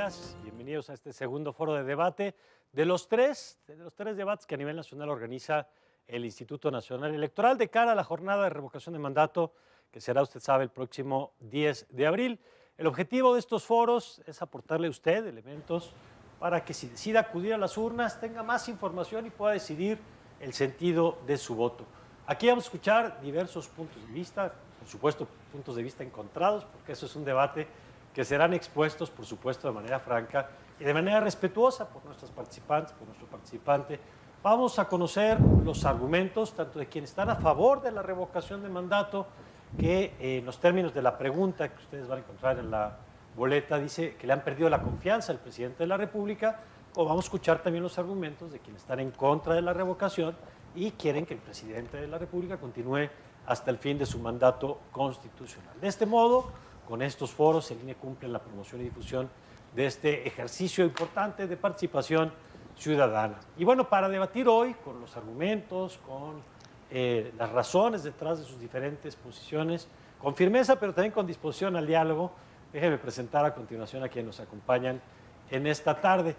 días. Bienvenidos a este segundo foro de debate de los tres debates que a nivel nacional organiza el Instituto Nacional Electoral de cara a la jornada de revocación de mandato que será, usted sabe, el próximo 10 de abril. El objetivo de estos foros es aportarle a usted elementos para que si decida acudir a las urnas tenga más información y pueda decidir el sentido de su voto. Aquí vamos a escuchar diversos puntos de vista, por supuesto puntos de vista encontrados, porque eso es un debate que serán expuestos, por supuesto, de manera franca y de manera respetuosa por nuestros participantes, por nuestro participante. Vamos a conocer los argumentos, tanto de quienes están a favor de la revocación de mandato, que en los términos de la pregunta que ustedes van a encontrar en la boleta, dice que le han perdido la confianza al presidente de la República, o vamos a escuchar también los argumentos de quienes están en contra de la revocación y quieren que el presidente de la República continúe hasta el fin de su mandato constitucional. De este modo, con estos foros, el INE cumple la promoción y difusión de este ejercicio importante de participación ciudadana. Y bueno, para debatir hoy con los argumentos, con las razones detrás de sus diferentes posiciones, con firmeza, pero también con disposición al diálogo, déjenme presentar a continuación a quienes nos acompañan en esta tarde.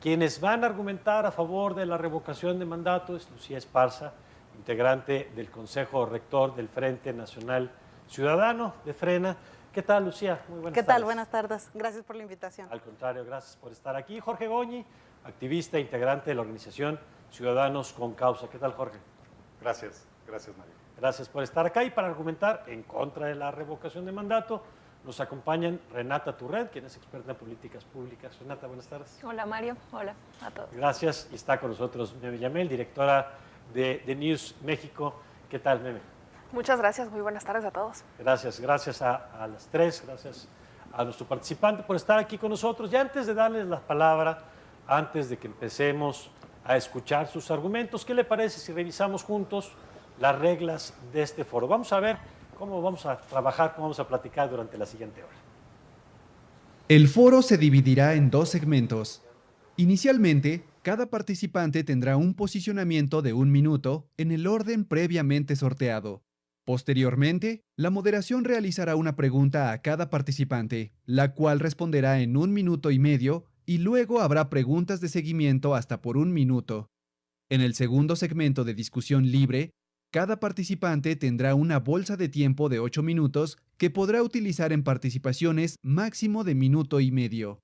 Quienes van a argumentar a favor de la revocación de mandato es Lucía Esparza, integrante del Consejo Rector del Frente Nacional Ciudadano de Frena. ¿Qué tal, Lucía? Muy buenas tardes. ¿Qué tal? Buenas tardes. Gracias por la invitación. Al contrario, gracias por estar aquí. Jorge Goñi, activista e integrante de la organización Ciudadanos con Causa. ¿Qué tal, Jorge? Gracias, Mario. Gracias por estar acá. Y para argumentar en contra de la revocación de mandato, nos acompañan Renata Turrent, quien es experta en políticas públicas. Renata, buenas tardes. Hola, Mario. Hola a todos. Gracias. Y está con nosotros Meme Yamel, directora de News México. ¿Qué tal, Meme? Muchas gracias. Muy buenas tardes a todos. Gracias a las tres, gracias a nuestro participante por estar aquí con nosotros. Y antes de darles la palabra, antes de que empecemos a escuchar sus argumentos, ¿qué le parece si revisamos juntos las reglas de este foro? Vamos a ver cómo vamos a trabajar, cómo vamos a platicar durante la siguiente hora. El foro se dividirá en dos segmentos. Inicialmente, cada participante tendrá un posicionamiento de 1 minuto en el orden previamente sorteado. Posteriormente, la moderación realizará una pregunta a cada participante, la cual responderá en 1 minuto y medio, y luego habrá preguntas de seguimiento hasta por 1 minuto. En el segundo segmento de discusión libre, cada participante tendrá una bolsa de tiempo de 8 minutos que podrá utilizar en participaciones máximo de 1 minuto y medio.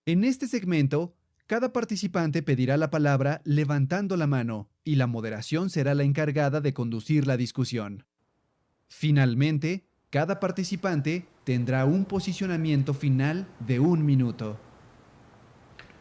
En este segmento, cada participante pedirá la palabra levantando la mano y la moderación será la encargada de conducir la discusión. Finalmente, cada participante tendrá un posicionamiento final de 1 minuto.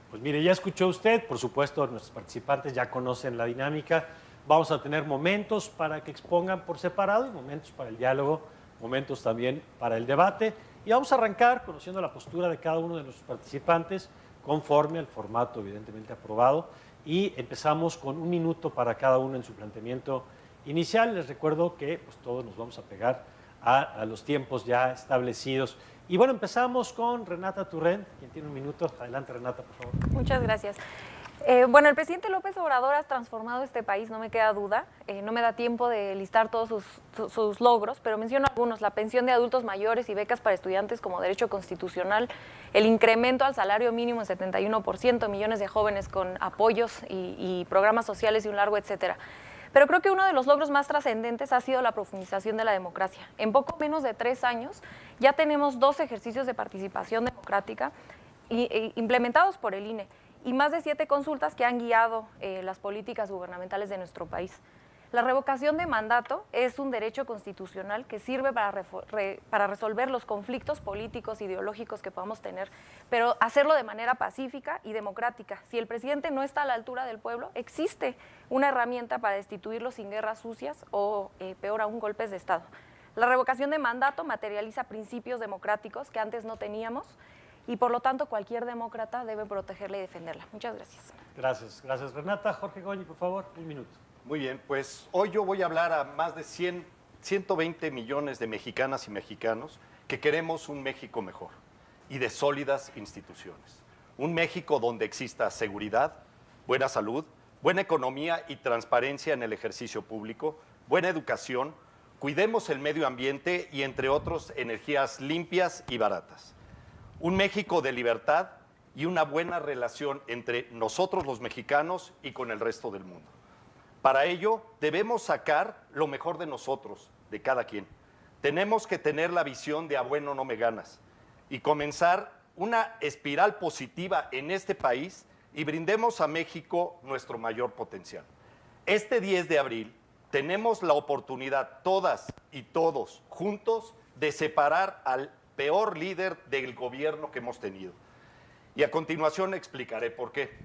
Pues mire, ya escuchó usted, por supuesto, nuestros participantes ya conocen la dinámica. Vamos a tener momentos para que expongan por separado y momentos para el diálogo, momentos también para el debate. Y vamos a arrancar conociendo la postura de cada uno de nuestros participantes conforme al formato evidentemente aprobado. Y empezamos con 1 minuto para cada uno en su planteamiento inicial. Les recuerdo que pues, todos nos vamos a pegar a los tiempos ya establecidos. Y bueno, empezamos con Renata Turrent, quien tiene 1 minuto. Adelante, Renata, por favor. Muchas gracias. Bueno, el presidente López Obrador ha transformado este país, no me queda duda. No me da tiempo de listar todos sus logros, pero menciono algunos: la pensión de adultos mayores y becas para estudiantes como derecho constitucional, el incremento al salario mínimo en 71%, millones de jóvenes con apoyos y programas sociales y un largo etcétera. Pero creo que uno de los logros más trascendentes ha sido la profundización de la democracia. En poco menos de 3 años ya tenemos 2 ejercicios de participación democrática implementados por el INE y más de 7 consultas que han guiado las políticas gubernamentales de nuestro país. La revocación de mandato es un derecho constitucional que sirve para resolver los conflictos políticos, ideológicos que podamos tener, pero hacerlo de manera pacífica y democrática. Si el presidente no está a la altura del pueblo, existe una herramienta para destituirlo sin guerras sucias o, peor aún, golpes de Estado. La revocación de mandato materializa principios democráticos que antes no teníamos y, por lo tanto, cualquier demócrata debe protegerla y defenderla. Muchas gracias. Gracias, Renata. Jorge Goñi, por favor, 1 minuto. Muy bien, pues hoy yo voy a hablar a más de 120 millones de mexicanas y mexicanos que queremos un México mejor y de sólidas instituciones. Un México donde exista seguridad, buena salud, buena economía y transparencia en el ejercicio público, buena educación, cuidemos el medio ambiente y, entre otros, energías limpias y baratas. Un México de libertad y una buena relación entre nosotros los mexicanos y con el resto del mundo. Para ello, debemos sacar lo mejor de nosotros, de cada quien. Tenemos que tener la visión de a bueno no me ganas y comenzar una espiral positiva en este país y brindemos a México nuestro mayor potencial. Este 10 de abril tenemos la oportunidad, todas y todos juntos, de separar al peor líder del gobierno que hemos tenido. Y a continuación explicaré por qué.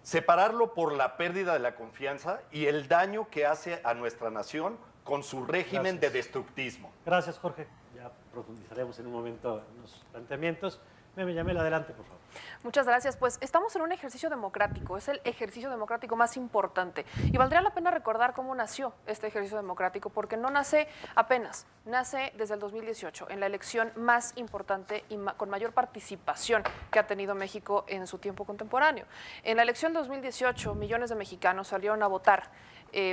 Separarlo por la pérdida de la confianza y el daño que hace a nuestra nación con su régimen de destructismo. Gracias, Jorge. Ya profundizaremos en un momento en los planteamientos. Me llame adelante, por favor. Muchas gracias. Pues estamos en un ejercicio democrático, es el ejercicio democrático más importante. Y valdría la pena recordar cómo nació este ejercicio democrático, porque no nace apenas, nace desde el 2018, en la elección más importante y con mayor participación que ha tenido México en su tiempo contemporáneo. En la elección de 2018, millones de mexicanos salieron a votar.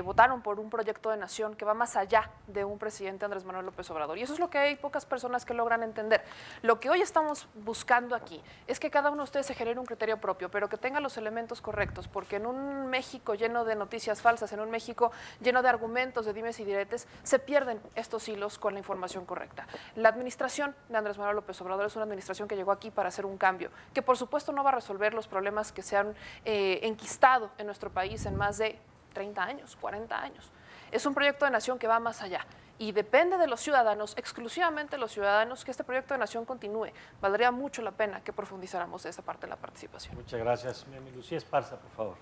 Votaron por un proyecto de nación que va más allá de un presidente Andrés Manuel López Obrador. Y eso es lo que hay pocas personas que logran entender. Lo que hoy estamos buscando aquí es que cada uno de ustedes se genere un criterio propio, pero que tenga los elementos correctos, porque en un México lleno de noticias falsas, en un México lleno de argumentos, de dimes y diretes, se pierden estos hilos con la información correcta. La administración de Andrés Manuel López Obrador es una administración que llegó aquí para hacer un cambio, que por supuesto no va a resolver los problemas que se han enquistado en nuestro país en más de 30 años, 40 años. Es un proyecto de nación que va más allá y depende de los ciudadanos, exclusivamente los ciudadanos, que este proyecto de nación continúe. Valdría mucho la pena que profundizáramos esa parte de la participación. Muchas gracias. Lucía Esparza, por favor.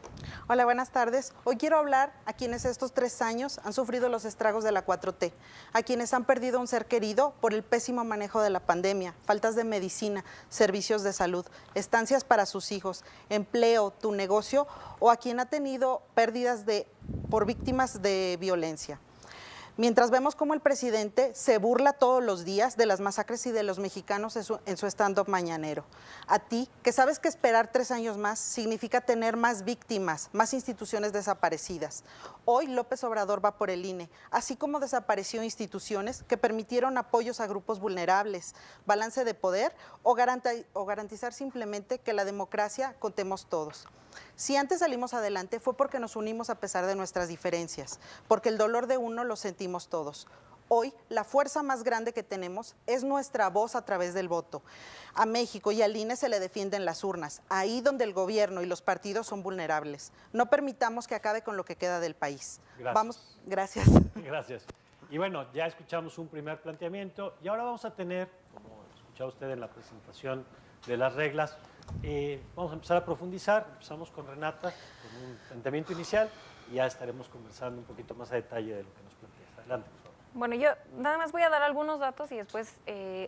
Hola, buenas tardes. Hoy quiero hablar a quienes estos 3 años han sufrido los estragos de la 4T, a quienes han perdido un ser querido por el pésimo manejo de la pandemia, faltas de medicina, servicios de salud, estancias para sus hijos, empleo, tu negocio, o a quien ha tenido pérdidas por víctimas de violencia. Mientras vemos cómo el presidente se burla todos los días de las masacres y de los mexicanos en su stand-up mañanero. A ti, que sabes que esperar 3 años más significa tener más víctimas, más instituciones desaparecidas. Hoy López Obrador va por el INE, así como desapareció instituciones que permitieron apoyos a grupos vulnerables, balance de poder o garantizar simplemente que la democracia contemos todos. Si antes salimos adelante fue porque nos unimos a pesar de nuestras diferencias, porque el dolor de uno lo sentimos todos. Hoy, la fuerza más grande que tenemos es nuestra voz a través del voto. A México y al INE se le defienden las urnas, ahí donde el gobierno y los partidos son vulnerables. No permitamos que acabe con lo que queda del país. Gracias. Gracias. Gracias. Y bueno, ya escuchamos un primer planteamiento y ahora vamos a tener, como escuchaba usted en la presentación de las reglas, vamos a empezar a profundizar. Empezamos con Renata, con un planteamiento inicial, y ya estaremos conversando un poquito más a detalle de lo que nos planteas. Adelante, por favor. Bueno, yo nada más voy a dar algunos datos y después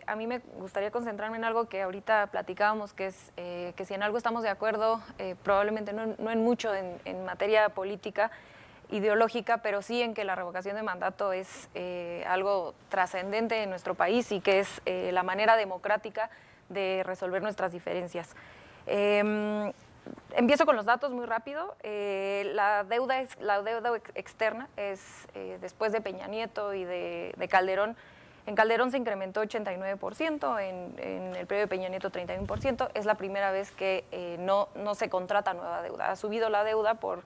a mí me gustaría concentrarme en algo que ahorita platicábamos, que es que si en algo estamos de acuerdo, probablemente no en mucho en materia política, ideológica, pero sí en que la revocación de mandato es algo trascendente en nuestro país y que es la manera democrática de resolver nuestras diferencias. Empiezo con los datos muy rápido. La deuda externa es, después de Peña Nieto y de Calderón, en Calderón se incrementó 89%, en el periodo de Peña Nieto 31%. Es la primera vez que no se contrata nueva deuda. Ha subido la deuda por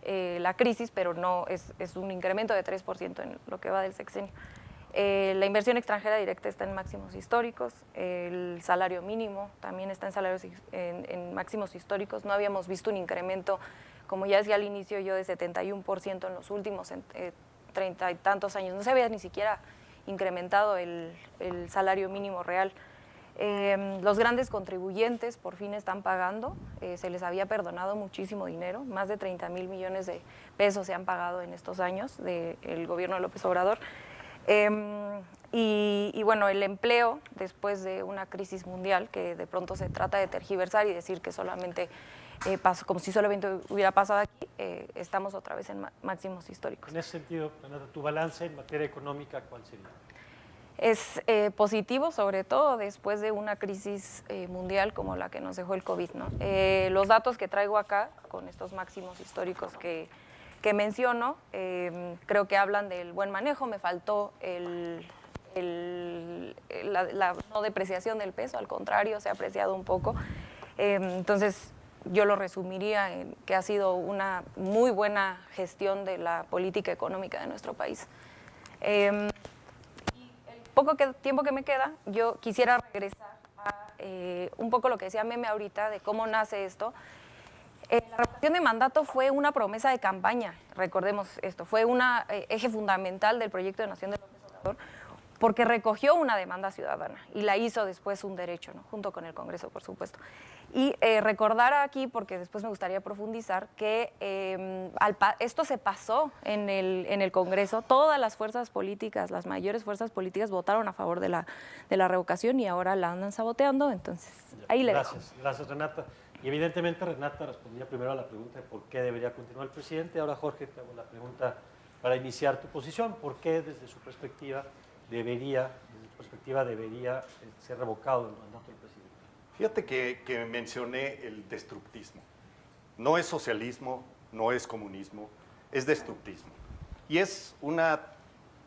la crisis, pero no es un incremento de 3% en lo que va del sexenio. La inversión extranjera directa está en máximos históricos, el salario mínimo también está en máximos históricos. No habíamos visto un incremento, como ya decía al inicio yo, de 71% en los últimos 30 y tantos años. No se había ni siquiera incrementado el salario mínimo real. Los grandes contribuyentes por fin están pagando, se les había perdonado muchísimo dinero, más de 30,000 millones de pesos se han pagado en estos años del gobierno de López Obrador. Y bueno, el empleo, después de una crisis mundial que de pronto se trata de tergiversar y decir que solamente pasó, como si solamente hubiera pasado aquí, estamos otra vez en máximos históricos. En ese sentido, Renata, tu balance en materia económica, ¿cuál sería? Es positivo, sobre todo después de una crisis mundial como la que nos dejó el COVID, ¿no? Los datos que traigo acá, con estos máximos históricos que menciono, creo que hablan del buen manejo. Me faltó la no depreciación del peso, al contrario, se ha apreciado un poco. Entonces, yo lo resumiría en que ha sido una muy buena gestión de la política económica de nuestro país. Y el tiempo que me queda, yo quisiera regresar a un poco lo que decía Meme ahorita, de cómo nace esto. La revocación de mandato fue una promesa de campaña, recordemos esto, fue un eje fundamental del proyecto de nación de López Obrador, porque recogió una demanda ciudadana y la hizo después un derecho, ¿no? Junto con el Congreso, por supuesto. Y recordar aquí, porque después me gustaría profundizar, que esto se pasó en el Congreso, todas las fuerzas políticas, las mayores fuerzas políticas votaron a favor de la revocación y ahora la andan saboteando, entonces ahí le dejo. Gracias Renata. Y evidentemente Renata respondía primero a la pregunta de por qué debería continuar el presidente. Ahora Jorge, te hago la pregunta para iniciar tu posición. ¿Por qué desde su perspectiva debería ser revocado el mandato del presidente? Fíjate que mencioné el destructismo. No es socialismo, no es comunismo, es destructismo. Y es una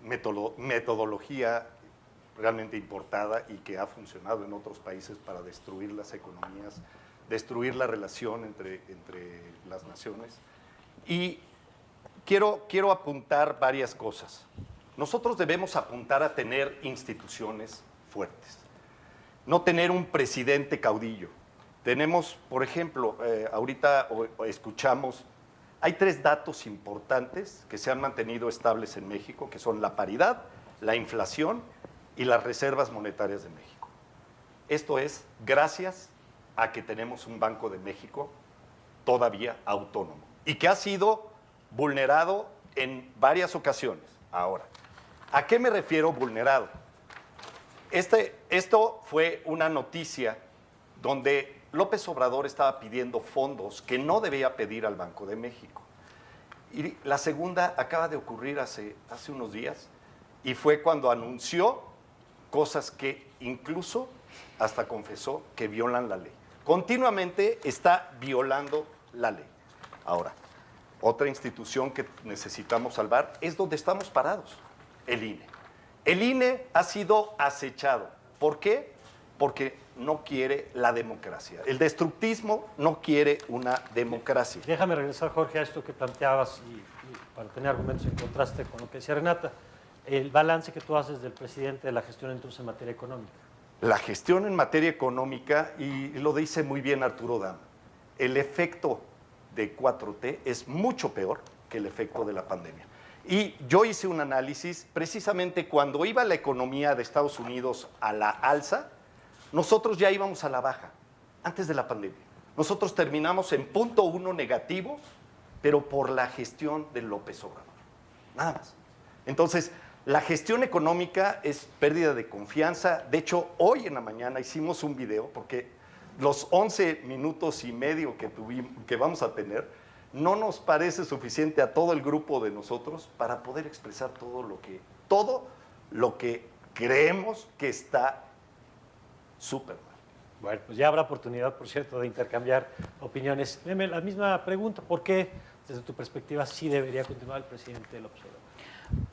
metodología realmente importada y que ha funcionado en otros países para destruir las economías, destruir la relación entre las naciones. Y quiero apuntar varias cosas. Nosotros debemos apuntar a tener instituciones fuertes, no tener un presidente caudillo. Tenemos, por ejemplo, ahorita escuchamos, hay 3 datos importantes que se han mantenido estables en México, que son la paridad, la inflación y las reservas monetarias de México. Esto es gracias a que tenemos un Banco de México todavía autónomo y que ha sido vulnerado en varias ocasiones. Ahora, ¿a qué me refiero vulnerado? Esto fue una noticia donde López Obrador estaba pidiendo fondos que no debía pedir al Banco de México. Y la segunda acaba de ocurrir hace unos días y fue cuando anunció cosas que incluso hasta confesó que violan la ley. Continuamente está violando la ley. Ahora, otra institución que necesitamos salvar es donde estamos parados, el INE. El INE ha sido acechado. ¿Por qué? Porque no quiere la democracia. El destructismo no quiere una democracia. Déjame regresar, Jorge, a esto que planteabas y para tener argumentos en contraste con lo que decía Renata. El balance que tú haces del presidente de la gestión entonces en materia económica. La gestión en materia económica, y lo dice muy bien Arturo Dam, el efecto de 4T es mucho peor que el efecto de la pandemia. Y yo hice un análisis, precisamente cuando iba la economía de Estados Unidos a la alza, nosotros ya íbamos a la baja, antes de la pandemia. Nosotros terminamos en 0.1 negativo, pero por la gestión de López Obrador, nada más. Entonces, la gestión económica es pérdida de confianza. De hecho, hoy en la mañana hicimos un video, porque los 11 minutos y medio que vamos a tener, no nos parece suficiente a todo el grupo de nosotros para poder expresar todo lo que creemos que está súper mal. Bueno, pues ya habrá oportunidad, por cierto, de intercambiar opiniones. Meme, la misma pregunta, ¿por qué, desde tu perspectiva, sí debería continuar el presidente López Obrador?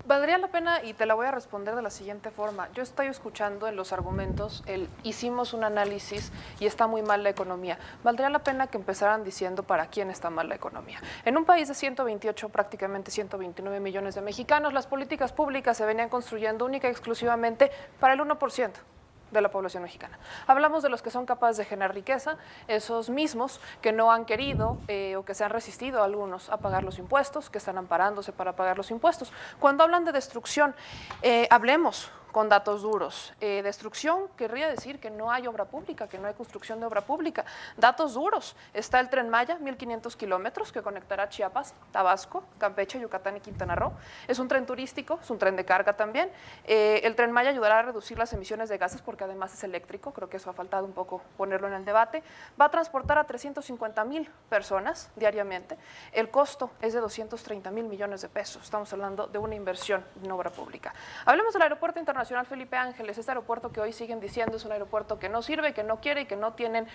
Valdría la pena, y te la voy a responder de la siguiente forma. Yo estoy escuchando en los argumentos, hicimos un análisis y está muy mal la economía. Valdría la pena que empezaran diciendo para quién está mal la economía. En un país de 128, prácticamente 129 millones de mexicanos, las políticas públicas se venían construyendo única y exclusivamente para el 1% de la población mexicana. Hablamos de los que son capaces de generar riqueza, esos mismos que no han querido o que se han resistido algunos a pagar los impuestos, que están amparándose para pagar los impuestos. Cuando hablan de destrucción, hablemos con datos duros. Destrucción querría decir que no hay obra pública, que no hay construcción de obra pública. Datos duros. Está el Tren Maya, 1.500 kilómetros, que conectará Chiapas, Tabasco, Campeche, Yucatán y Quintana Roo. Es un tren turístico, es un tren de carga también. El Tren Maya ayudará a reducir las emisiones de gases porque además es eléctrico, creo que eso ha faltado un poco ponerlo en el debate. Va a transportar a 350,000 personas diariamente. El costo es de 230,000 millones de pesos. Estamos hablando de una inversión en obra pública. Hablemos del Aeropuerto Internacional Felipe Ángeles, este aeropuerto que hoy siguen diciendo es un aeropuerto que no sirve, que no quiere y que no tienen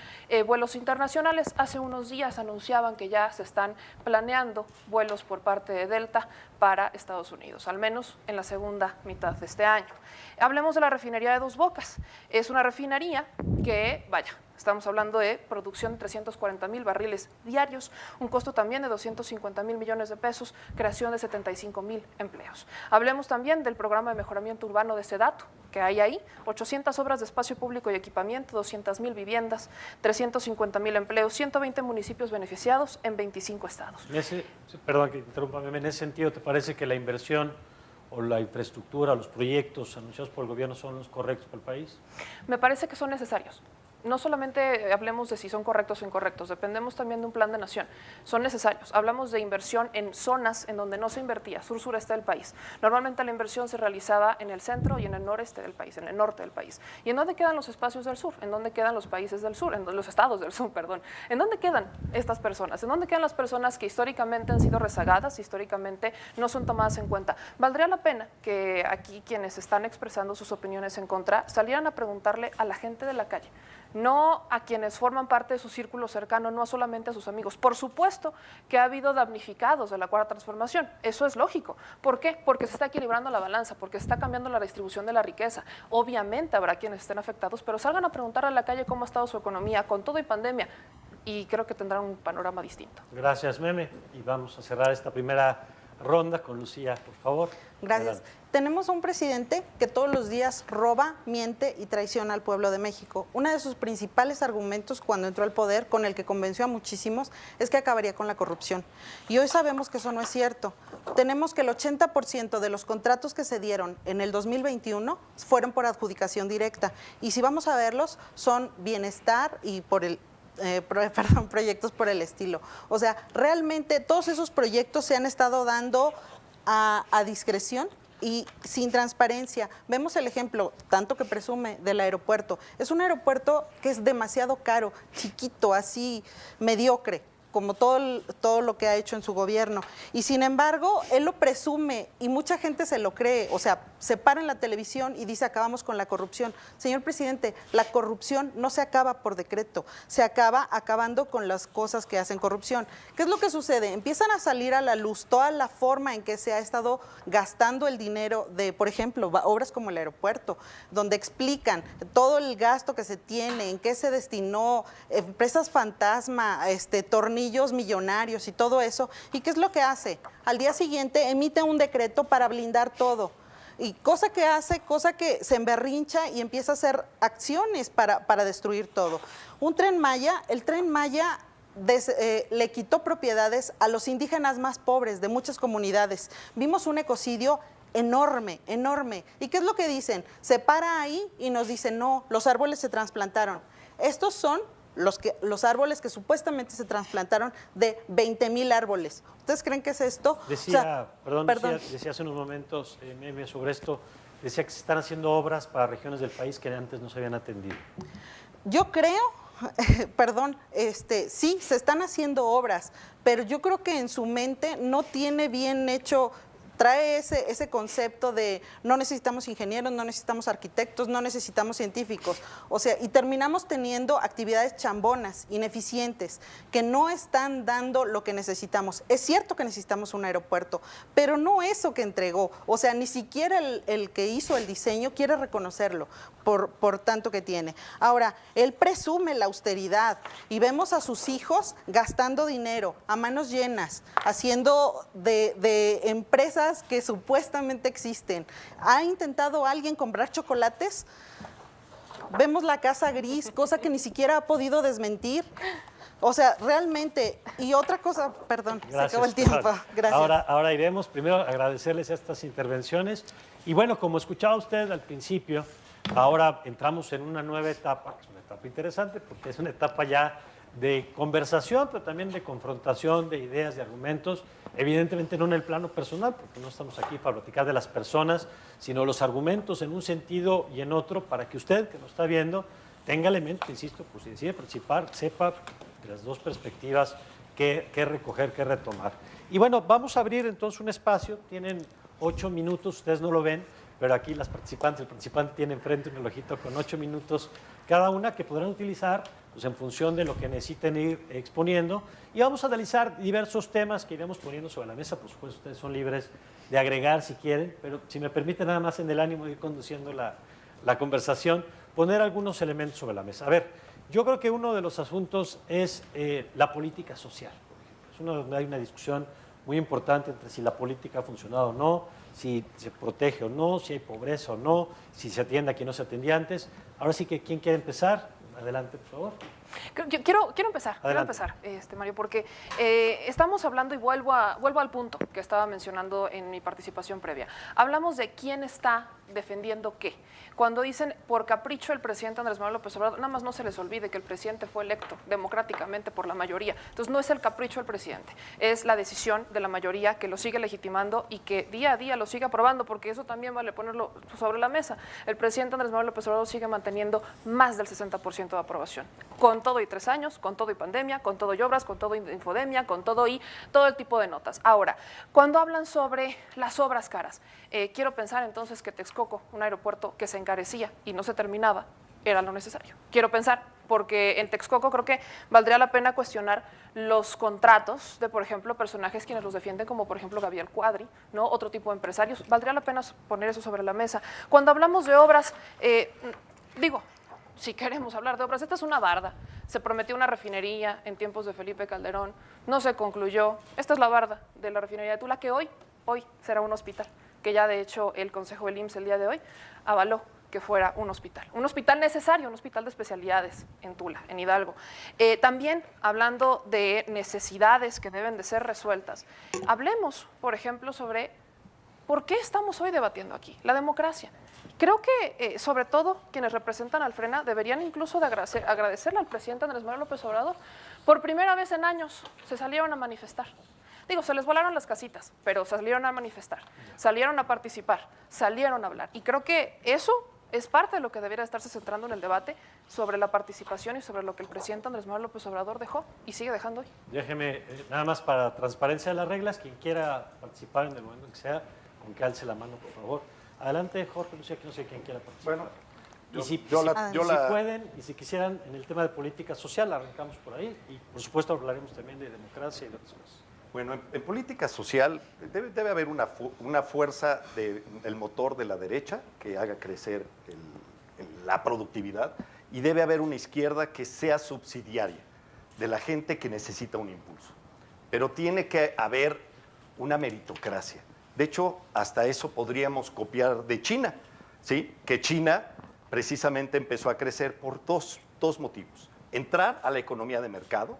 vuelos internacionales. Hace unos días anunciaban que ya se están planeando vuelos por parte de Delta para Estados Unidos, al menos en la segunda mitad de este año. Hablemos de la refinería de Dos Bocas. Es una refinería que, vaya, Estamos hablando de producción de 340,000 barriles diarios, un costo también de 250,000 millones de pesos, creación de 75,000 empleos. Hablemos también del programa de mejoramiento urbano de Sedato, que hay ahí, 800 obras de espacio público y equipamiento, 200,000 viviendas, 350,000 empleos, 120 municipios beneficiados en 25 estados. Perdón que interrumpa, en ese sentido, ¿te parece que la inversión o la infraestructura, los proyectos anunciados por el gobierno son los correctos para el país? Me parece que son necesarios. No solamente hablemos de si son correctos o incorrectos, dependemos también de un plan de nación. Son necesarios. Hablamos de inversión en zonas en donde no se invertía, sur-sureste del país. Normalmente la inversión se realizaba en el centro y en el noreste del país, en el norte del país. ¿Y en dónde quedan los espacios del sur? ¿En dónde quedan los países del sur? En los estados del sur, perdón. ¿En dónde quedan estas personas? ¿En dónde quedan las personas que históricamente han sido rezagadas, históricamente no son tomadas en cuenta? Valdría la pena que aquí quienes están expresando sus opiniones en contra salieran a preguntarle a la gente de la calle, no a quienes forman parte de su círculo cercano, no solamente a sus amigos. Por supuesto que ha habido damnificados de la Cuarta Transformación, eso es lógico. ¿Por qué? Porque se está equilibrando la balanza, porque se está cambiando la distribución de la riqueza. Obviamente habrá quienes estén afectados, pero salgan a preguntar a la calle cómo ha estado su economía con todo y pandemia, y creo que tendrán un panorama distinto. Gracias, Meme, y vamos a cerrar esta primera ronda con Lucía, por favor. Gracias. Adelante. Tenemos a un presidente que todos los días roba, miente y traiciona al pueblo de México. Uno de sus principales argumentos cuando entró al poder, con el que convenció a muchísimos, es que acabaría con la corrupción. Y hoy sabemos que eso no es cierto. Tenemos que el 80% de los contratos que se dieron en el 2021 fueron por adjudicación directa. Y si vamos a verlos, son bienestar y proyectos por el estilo. O sea, realmente todos esos proyectos se han estado dando a discreción y sin transparencia. Vemos el ejemplo, tanto que presume, del aeropuerto. Es un aeropuerto que es demasiado caro, chiquito, así, mediocre, como todo lo que ha hecho en su gobierno. Y sin embargo, él lo presume y mucha gente se lo cree. O sea, se para en la televisión y dice, acabamos con la corrupción. Señor presidente, la corrupción no se acaba por decreto, se acaba acabando con las cosas que hacen corrupción. ¿Qué es lo que sucede? Empiezan a salir a la luz toda la forma en que se ha estado gastando el dinero de, por ejemplo, obras como el aeropuerto, donde explican todo el gasto que se tiene, en qué se destinó, empresas fantasma, tornillos millonarios y todo eso. ¿Y qué es lo que hace? Al día siguiente emite un decreto para blindar todo. Y cosa que se emberrincha y empieza a hacer acciones para destruir todo. El Tren Maya le quitó propiedades a los indígenas más pobres de muchas comunidades. Vimos un ecocidio enorme, enorme. ¿Y qué es lo que dicen? Se para ahí y nos dicen, no, los árboles se trasplantaron. Estos son los árboles que supuestamente se trasplantaron, de 20,000 árboles. ¿Ustedes creen que es esto? Decía hace unos momentos, Meme, sobre esto, decía que se están haciendo obras para regiones del país que antes no se habían atendido. Yo creo, sí, se están haciendo obras, pero yo creo que en su mente no tiene bien hecho. Trae ese concepto de no necesitamos ingenieros, no necesitamos arquitectos, no necesitamos científicos. O sea, y terminamos teniendo actividades chambonas, ineficientes, que no están dando lo que necesitamos. Es cierto que necesitamos un aeropuerto, pero no eso que entregó. O sea, ni siquiera el que hizo el diseño quiere reconocerlo por tanto que tiene. Ahora, él presume la austeridad y vemos a sus hijos gastando dinero a manos llenas, haciendo de empresas que supuestamente existen. ¿Ha intentado alguien comprar chocolates? Vemos la casa gris, cosa que ni siquiera ha podido desmentir. O sea, realmente, y otra cosa, perdón, Gracias, se acabó el tiempo. Gracias. Ahora iremos, primero agradecerles estas intervenciones. Y bueno, como escuchaba usted al principio, ahora entramos en una nueva etapa, que es una etapa interesante, porque es una etapa ya de conversación, pero también de confrontación de ideas, de argumentos, evidentemente no en el plano personal, porque no estamos aquí para platicar de las personas, sino los argumentos en un sentido y en otro, para que usted, que nos está viendo, tenga elementos, insisto, pues si decide participar, sepa de las dos perspectivas qué recoger, qué retomar. Y bueno, vamos a abrir entonces un espacio, tienen 8 minutos, ustedes no lo ven, pero aquí el participante tiene enfrente un relojito con 8 minutos cada una que podrán utilizar pues, en función de lo que necesiten ir exponiendo. Y vamos a analizar diversos temas que iremos poniendo sobre la mesa. Por supuesto, ustedes son libres de agregar si quieren, pero si me permiten nada más en el ánimo de ir conduciendo la conversación, poner algunos elementos sobre la mesa. A ver, Yo creo que uno de los asuntos es la política social. Por ejemplo. Es uno donde hay una discusión muy importante entre si la política ha funcionado o no, si se protege o no, si hay pobreza o no, si se atiende a quien no se atendía antes. Ahora sí que, ¿quién quiere empezar? Adelante, por favor. Quiero empezar, Mario, porque estamos hablando y vuelvo al punto que estaba mencionando en mi participación previa. Hablamos de quién está defendiendo qué. Cuando dicen por capricho el presidente Andrés Manuel López Obrador, nada más no se les olvide que el presidente fue electo democráticamente por la mayoría. Entonces no es el capricho del presidente, es la decisión de la mayoría que lo sigue legitimando y que día a día lo sigue aprobando, porque eso también vale ponerlo sobre la mesa. El presidente Andrés Manuel López Obrador sigue manteniendo más del 60% de aprobación, con todo y 3 años, con todo y pandemia, con todo y obras, con todo y infodemia, con todo y todo el tipo de notas. Ahora, cuando hablan sobre las obras caras, quiero pensar entonces que Texcoco, un aeropuerto que se encarecía y no se terminaba, era lo necesario. Quiero pensar, porque en Texcoco creo que valdría la pena cuestionar los contratos de, por ejemplo, personajes quienes los defienden, como por ejemplo Gabriel Cuadri, ¿no? Otro tipo de empresarios. Valdría la pena poner eso sobre la mesa. Cuando hablamos de obras, si queremos hablar de obras, esta es una barda. Se prometió una refinería en tiempos de Felipe Calderón, no se concluyó. Esta es la barda de la refinería de Tula, que hoy será un hospital, que ya de hecho el Consejo del IMSS el día de hoy avaló que fuera un hospital necesario, un hospital de especialidades en Tula, en Hidalgo. También hablando de necesidades que deben de ser resueltas, hablemos, por ejemplo, sobre por qué estamos hoy debatiendo aquí, la democracia. Creo que, sobre todo, quienes representan al Frena deberían incluso de agradecerle al presidente Andrés Manuel López Obrador. Por primera vez en años se salieron a manifestar. Se les volaron las casitas, pero salieron a manifestar, salieron a participar, salieron a hablar. Y creo que eso es parte de lo que debería estarse centrando en el debate sobre la participación y sobre lo que el presidente Andrés Manuel López Obrador dejó y sigue dejando hoy. Déjeme, nada más para transparencia de las reglas, quien quiera participar en el momento en que sea, con que alce la mano, por favor. Adelante, Jorge, Lucía, que no sé quién quiera participar. Bueno, si pueden, y si quisieran, en el tema de política social, arrancamos por ahí, y por supuesto hablaremos también de democracia y de otras cosas. Bueno, en política social debe haber una fuerza del motor de la derecha que haga crecer la productividad, y debe haber una izquierda que sea subsidiaria de la gente que necesita un impulso. Pero tiene que haber una meritocracia. De hecho, hasta eso podríamos copiar de China, ¿sí? Que China precisamente empezó a crecer por dos motivos. Entrar a la economía de mercado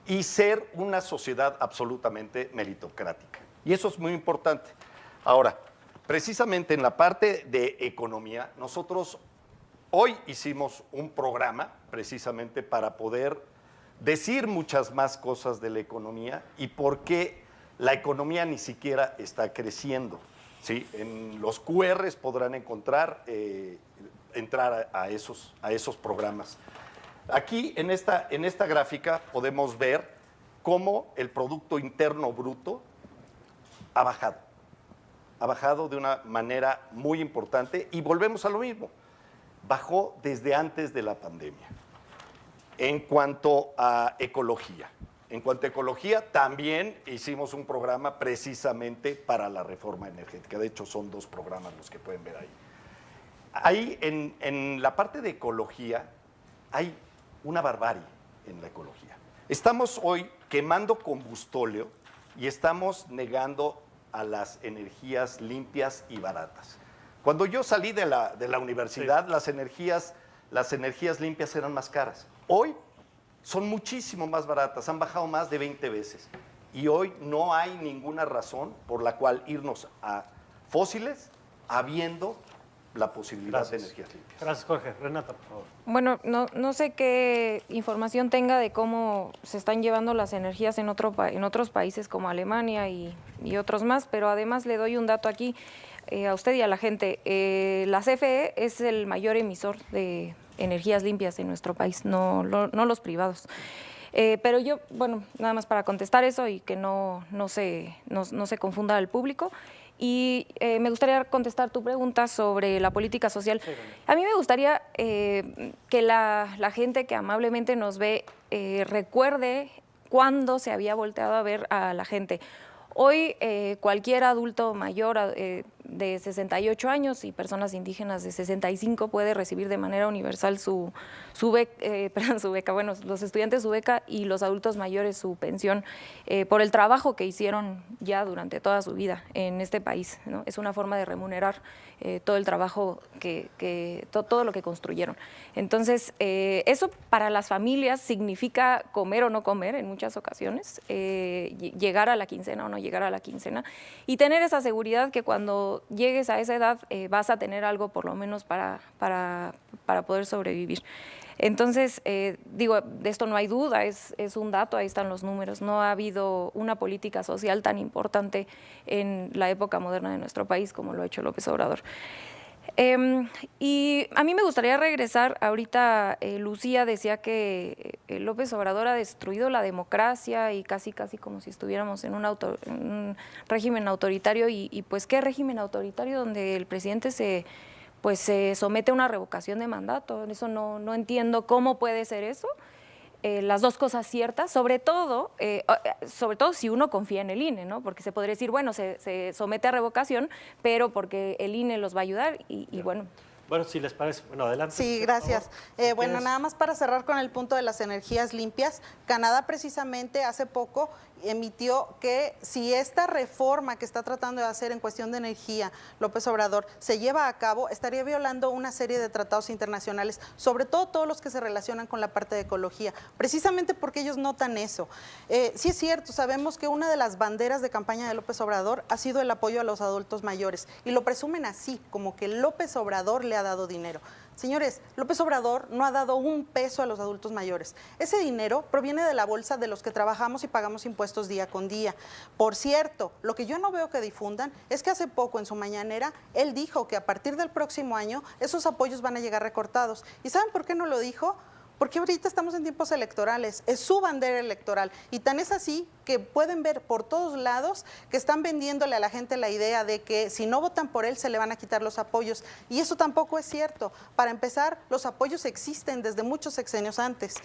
y ser una sociedad absolutamente meritocrática. Y eso es muy importante. Ahora, precisamente en la parte de economía, nosotros hoy hicimos un programa precisamente para poder decir muchas más cosas de la economía y por qué la economía ni siquiera está creciendo. ¿Sí? En los QRs podrán entrar a esos programas. Aquí en esta gráfica podemos ver cómo el Producto Interno Bruto ha bajado de una manera muy importante, y volvemos a lo mismo, bajó desde antes de la pandemia. En cuanto a ecología, también hicimos un programa precisamente para la reforma energética. De hecho, son 2 programas los que pueden ver ahí. Ahí en la parte de ecología hay una barbarie en la ecología. Estamos hoy quemando combustóleo y estamos negando a las energías limpias y baratas. Cuando yo salí de la universidad, sí, las energías limpias eran más caras. Hoy son muchísimo más baratas, han bajado más de 20 veces. Y hoy no hay ninguna razón por la cual irnos a fósiles habiendo la posibilidad de energías limpias. Gracias, Jorge. Renata, por favor. Bueno, no sé qué información tenga de cómo se están llevando las energías en otros países como Alemania y otros más, pero además le doy un dato aquí a usted y a la gente. La CFE es el mayor emisor de energías limpias en nuestro país, no los privados. Pero yo, bueno, nada más para contestar eso y que no se confunda al público. Y me gustaría contestar tu pregunta sobre la política social. A mí me gustaría que la gente que amablemente nos ve recuerde cuándo se había volteado a ver a la gente. Hoy cualquier adulto mayor de 68 años y personas indígenas de 65 puede recibir de manera universal su beca, bueno, los estudiantes su beca y los adultos mayores su pensión por el trabajo que hicieron ya durante toda su vida en este país, ¿no? Es una forma de remunerar todo el trabajo todo lo que construyeron. Entonces, eso para las familias significa comer o no comer en muchas ocasiones, llegar a la quincena o no llegar a la quincena, y tener esa seguridad que cuando llegues a esa edad vas a tener algo por lo menos para poder sobrevivir. Entonces, digo, de esto no hay duda, es un dato, ahí están los números. No ha habido una política social tan importante en la época moderna de nuestro país como lo ha hecho López Obrador. Y a mí me gustaría regresar, ahorita Lucía decía que López Obrador ha destruido la democracia y casi como si estuviéramos en un régimen autoritario y pues ¿qué régimen autoritario donde el presidente se somete a una revocación de mandato? Eso no entiendo cómo puede ser eso. Las dos cosas ciertas, sobre todo si uno confía en el INE, ¿no? Porque se podría decir, bueno, se somete a revocación, pero porque el INE los va a ayudar y bueno. Bueno, si les parece, bueno, adelante. Sí, gracias. Bueno, nada más para cerrar con el punto de las energías limpias, Canadá precisamente hace poco emitió que si esta reforma que está tratando de hacer en cuestión de energía López Obrador se lleva a cabo, estaría violando una serie de tratados internacionales, sobre todo todos los que se relacionan con la parte de ecología, precisamente porque ellos notan eso. Sí es cierto, sabemos que una de las banderas de campaña de López Obrador ha sido el apoyo a los adultos mayores y lo presumen así, como que López Obrador le ha dado dinero. Señores, López Obrador no ha dado un peso a los adultos mayores. Ese dinero proviene de la bolsa de los que trabajamos y pagamos impuestos día con día. Por cierto, lo que yo no veo que difundan es que hace poco en su mañanera él dijo que a partir del próximo año esos apoyos van a llegar recortados. ¿Y saben por qué no lo dijo? Porque ahorita estamos en tiempos electorales, es su bandera electoral y tan es así que pueden ver por todos lados que están vendiéndole a la gente la idea de que si no votan por él se le van a quitar los apoyos y eso tampoco es cierto. Para empezar, los apoyos existen desde muchos sexenios antes.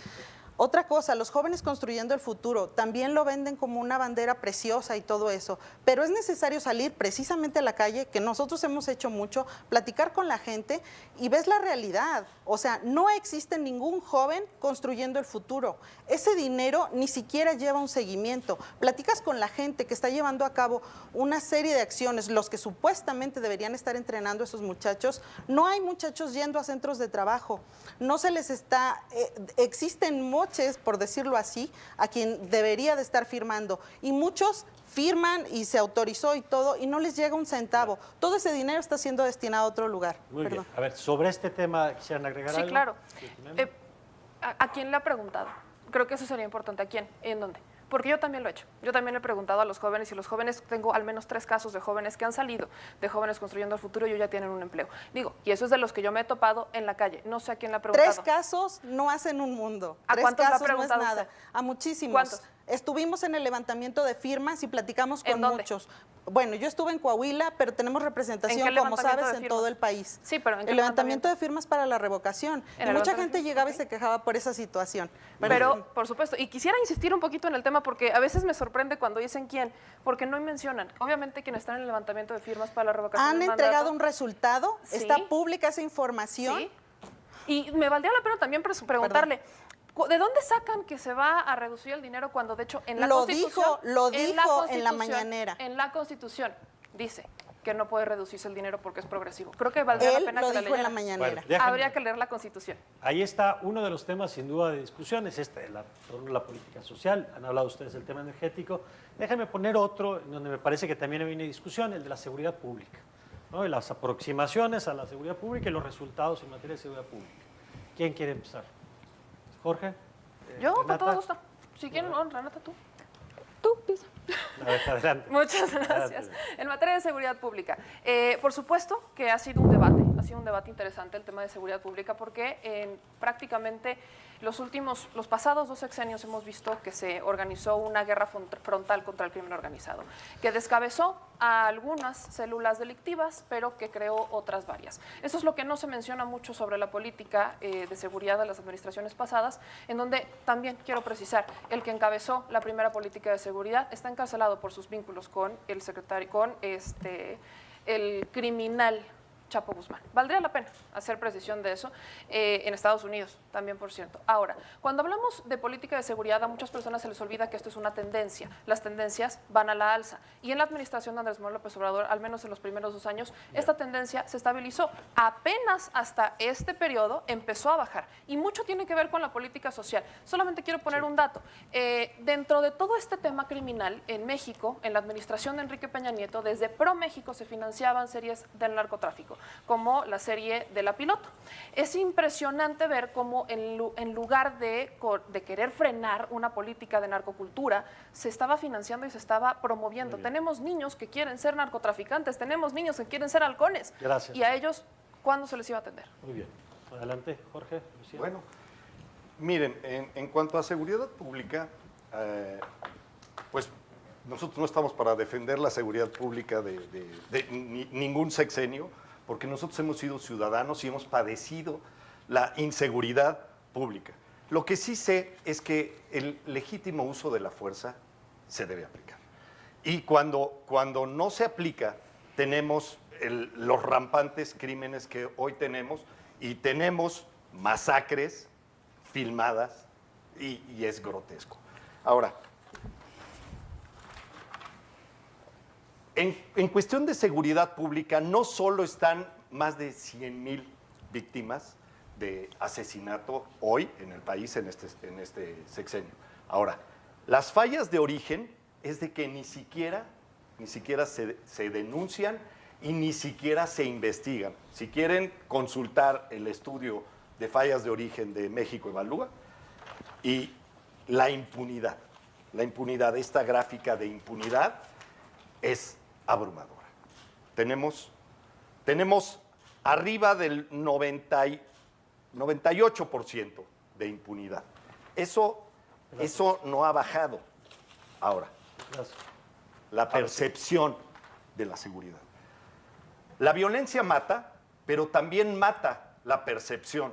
Otra cosa, los jóvenes construyendo el futuro, también lo venden como una bandera preciosa y todo eso, pero es necesario salir precisamente a la calle, que nosotros hemos hecho mucho, platicar con la gente y ves la realidad. O sea, no existe ningún joven construyendo el futuro. Ese dinero ni siquiera lleva un seguimiento. Platicas con la gente que está llevando a cabo una serie de acciones, los que supuestamente deberían estar entrenando a esos muchachos. No hay muchachos yendo a centros de trabajo, no se les está, existen moches, por decirlo así, a quien debería de estar firmando y muchos firman y se autorizó y todo y no les llega un centavo. Todo ese dinero está siendo destinado a otro lugar. Muy bien. A ver, sobre este tema, ¿quisieran agregar algo? Sí, claro. ¿A quién le ha preguntado? Creo que eso sería importante. ¿A quién? ¿En dónde? Porque yo también lo he hecho. Yo también he preguntado a los jóvenes y los jóvenes, tengo al menos 3 casos de jóvenes que han salido de Jóvenes Construyendo el Futuro y ellos ya tienen un empleo. Digo, y eso es de los que yo me he topado en la calle. No sé a quién le ha preguntado. 3 casos no hacen un mundo. ¿A 3 cuántos casos le ha preguntado no es nada. usted? A muchísimos. ¿Cuántos? Estuvimos en el levantamiento de firmas y platicamos con ¿En dónde? muchos. Bueno, yo estuve en Coahuila, pero tenemos representación, ¿En qué como levantamiento sabes, de en firmas? todo el país. Sí, pero ¿en qué el levantamiento de firmas para la revocación. ¿En Y el mucha levantamiento? gente llegaba y Ok. se quejaba por esa situación. Pero, por supuesto, y quisiera insistir un poquito en el tema porque a veces me sorprende cuando dicen quién, porque no mencionan. Obviamente quienes están en el levantamiento de firmas para la revocación han del entregado mandato, un resultado, Sí. está pública esa información. Sí. Y me valdría la pena también preguntarle, ¿de dónde sacan que se va a reducir el dinero cuando, de hecho, en la Constitución... Lo dijo en la Constitución, mañanera. En la Constitución dice que no puede reducirse el dinero porque es progresivo. Creo que valdría la Él pena lo que la dijo en la leyeran. mañanera. Bueno, déjenme- Habría que leer la Constitución. Ahí está uno de los temas sin duda de discusión, es la política social. Han hablado ustedes del tema energético. Déjenme poner otro en donde me parece que también viene discusión, el de la seguridad pública, ¿no? Y las aproximaciones a la seguridad pública y los resultados en materia de seguridad pública. ¿Quién quiere empezar? ¿Jorge? Yo, con ¿Renata? todo gusto. Si quieren, Renata, tú. Tú, Pisa. A ver, adelante. Muchas gracias. Adelante. En materia de seguridad pública, por supuesto que ha sido un debate interesante el tema de seguridad pública porque prácticamente los pasados 2 sexenios hemos visto que se organizó una guerra frontal contra el crimen organizado, que descabezó a algunas células delictivas, pero que creó otras varias. Eso es lo que no se menciona mucho sobre la política de seguridad de las administraciones pasadas, en donde también quiero precisar, el que encabezó la primera política de seguridad está encarcelado por sus vínculos con el secretario, el criminal Chapo Guzmán. Valdría la pena hacer precisión de eso en Estados Unidos también, por cierto. Ahora, cuando hablamos de política de seguridad, a muchas personas se les olvida que esto es una tendencia. Las tendencias van a la alza. Y en la administración de Andrés Manuel López Obrador, al menos en los primeros 2 años, esta tendencia se estabilizó. Apenas hasta este periodo empezó a bajar. Y mucho tiene que ver con la política social. Solamente quiero poner un dato. Dentro de todo este tema criminal, en México, en la administración de Enrique Peña Nieto, desde ProMéxico se financiaban series del narcotráfico, como la serie de La Piloto. Es impresionante ver cómo en lugar de querer frenar una política de narcocultura, se estaba financiando y se estaba promoviendo. Tenemos niños que quieren ser narcotraficantes, tenemos niños que quieren ser halcones. Gracias. Y a ellos, ¿cuándo se les iba a atender? Muy bien. Adelante, Jorge. Lucía. Bueno, miren, en cuanto a seguridad pública, pues nosotros no estamos para defender la seguridad pública de ningún sexenio, porque nosotros hemos sido ciudadanos y hemos padecido la inseguridad pública. Lo que sí sé es que el legítimo uso de la fuerza se debe aplicar. Y cuando no se aplica, tenemos los rampantes crímenes que hoy tenemos, y tenemos masacres filmadas, y es grotesco. Ahora, en cuestión de seguridad pública, no solo están más de 100,000 víctimas de asesinato hoy en el país, en este sexenio. Ahora, las fallas de origen es de que ni siquiera se denuncian y ni siquiera se investigan. Si quieren consultar el estudio de fallas de origen de México Evalúa, y la impunidad, esta gráfica de impunidad es abrumadora. Tenemos arriba del 98% de impunidad. Eso no ha bajado. Ahora, Gracias. la percepción de la seguridad. La violencia mata, pero también mata la percepción.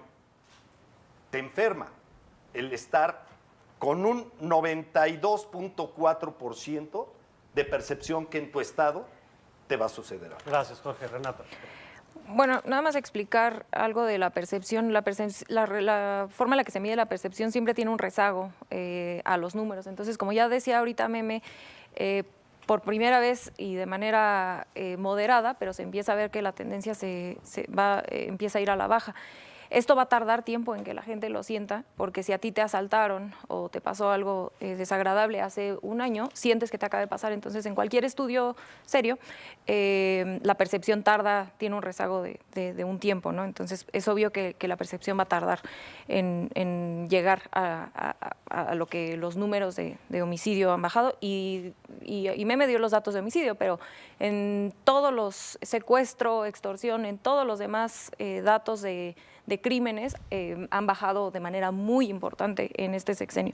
Te enferma el estar con un 92.4% de percepción que en tu estado te va a suceder. Gracias, Jorge. Renata. Bueno, nada más explicar algo de la percepción. La forma en la que se mide la percepción siempre tiene un rezago a los números. Entonces, como ya decía ahorita Meme, por primera vez y de manera moderada, pero se empieza a ver que la tendencia empieza a ir a la baja. Esto va a tardar tiempo en que la gente lo sienta, porque si a ti te asaltaron o te pasó algo desagradable hace un año, sientes que te acaba de pasar. Entonces, en cualquier estudio serio, la percepción tiene un rezago de un tiempo, ¿no? Entonces, es obvio que la percepción va a tardar en llegar a lo que los números de homicidio han bajado. Y Meme dio los datos de homicidio, pero en todos los secuestro, extorsión, en todos los demás datos de crímenes han bajado de manera muy importante en este sexenio.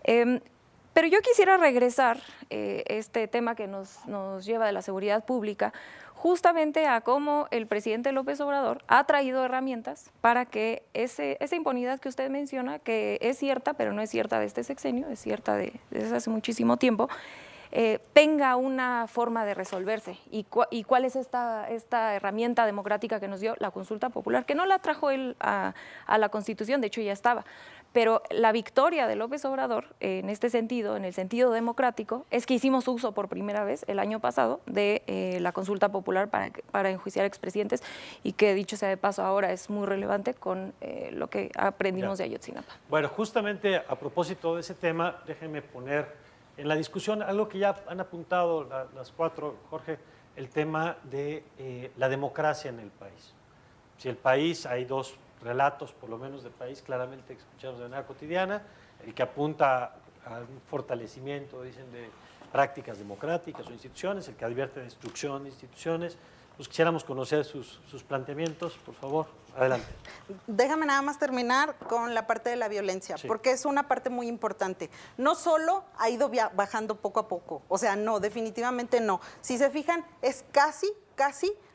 Pero yo quisiera regresar este tema que nos lleva de la seguridad pública justamente a cómo el presidente López Obrador ha traído herramientas para que esa impunidad que usted menciona, que es cierta, pero no es cierta de este sexenio, es cierta desde hace muchísimo tiempo, tenga una forma de resolverse. ¿Y cuál es esta herramienta democrática que nos dio? La consulta popular, que no la trajo él a la Constitución, de hecho ya estaba. Pero la victoria de López Obrador en este sentido, en el sentido democrático, es que hicimos uso por primera vez el año pasado de la consulta popular para enjuiciar expresidentes, y que, dicho sea de paso, ahora es muy relevante con lo que aprendimos de Ayotzinapa. Bueno, justamente a propósito de ese tema, déjenme poner en la discusión algo que ya han apuntado las cuatro, Jorge, el tema de la democracia en el país. Si el país, hay dos relatos, por lo menos del país, claramente escuchados de manera cotidiana, el que apunta a un fortalecimiento, dicen, de prácticas democráticas o instituciones, el que advierte de destrucción de instituciones. Pues quisiéramos conocer sus planteamientos, por favor. Adelante. Déjame nada más terminar con la parte de la violencia, Sí. porque es una parte muy importante. No solo ha ido bajando poco a poco, o sea, no, definitivamente no. Si se fijan, es casi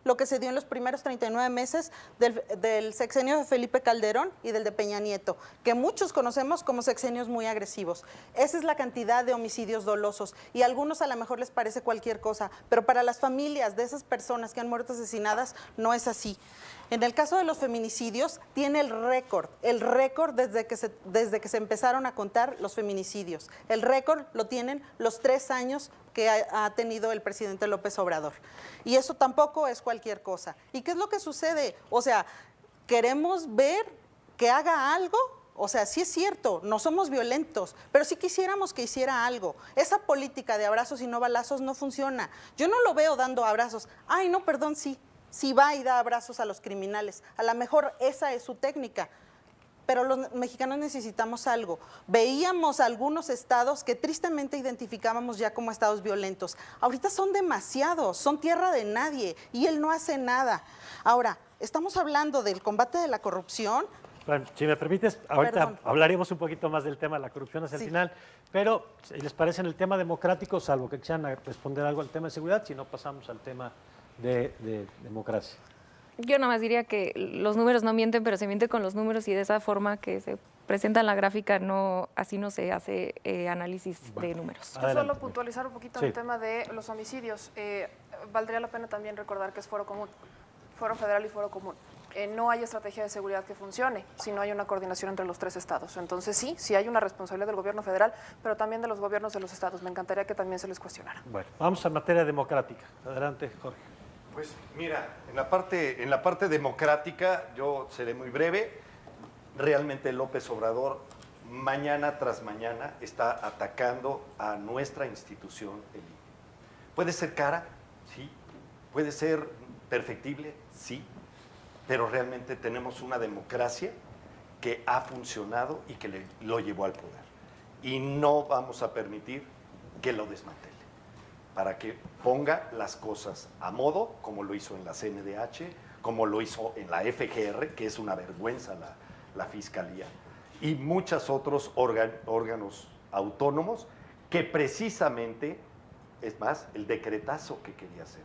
lo que se dio en los primeros 39 meses del sexenio de Felipe Calderón y del de Peña Nieto, que muchos conocemos como sexenios muy agresivos. Esa es la cantidad de homicidios dolosos y a algunos a lo mejor les parece cualquier cosa, pero para las familias de esas personas que han muerto asesinadas no es así. En el caso de los feminicidios, tiene el récord desde que se empezaron a contar los feminicidios. El récord lo tienen los 3 años que ha tenido el presidente López Obrador. Y eso tampoco es cualquier cosa. ¿Y qué es lo que sucede? O sea, queremos ver que haga algo. O sea, sí es cierto, no somos violentos, pero sí quisiéramos que hiciera algo. Esa política de abrazos y no balazos no funciona. Yo no lo veo dando abrazos. Ay, no, perdón, sí. Sí va y da abrazos a los criminales. A lo mejor esa es su técnica. Pero los mexicanos necesitamos algo. Veíamos algunos estados que tristemente identificábamos ya como estados violentos. Ahorita son demasiados, son tierra de nadie y él no hace nada. Ahora, estamos hablando del combate de la corrupción. Bueno, si me permites, ahorita Perdón. hablaremos un poquito más del tema de la corrupción hacia el Sí. final, pero si les parece en el tema democrático, salvo que quieran responder algo al tema de seguridad, si no pasamos al tema de democracia. Yo nada más diría que los números no mienten, pero se miente con los números y de esa forma que se presenta en la gráfica, así no se hace análisis de números. Yo Adelante. solo puntualizar un poquito Sí. el tema de los homicidios. Valdría la pena también recordar que es foro común, foro federal y foro común. No hay estrategia de seguridad que funcione si no hay una coordinación entre los 3 estados. Entonces sí hay una responsabilidad del gobierno federal, pero también de los gobiernos de los estados. Me encantaría que también se les cuestionara. Bueno, vamos a materia democrática. Adelante, Jorge. Pues mira, en la parte democrática, yo seré muy breve. Realmente López Obrador, mañana tras mañana, está atacando a nuestra institución, el INE. Puede ser cara, sí. Puede ser perfectible, sí. Pero realmente tenemos una democracia que ha funcionado y que lo llevó al poder. Y no vamos a permitir que lo desmantele, para que ponga las cosas a modo, como lo hizo en la CNDH, como lo hizo en la FGR, que es una vergüenza la Fiscalía, y muchos otros órganos autónomos que precisamente, es más, el decretazo que quería hacer.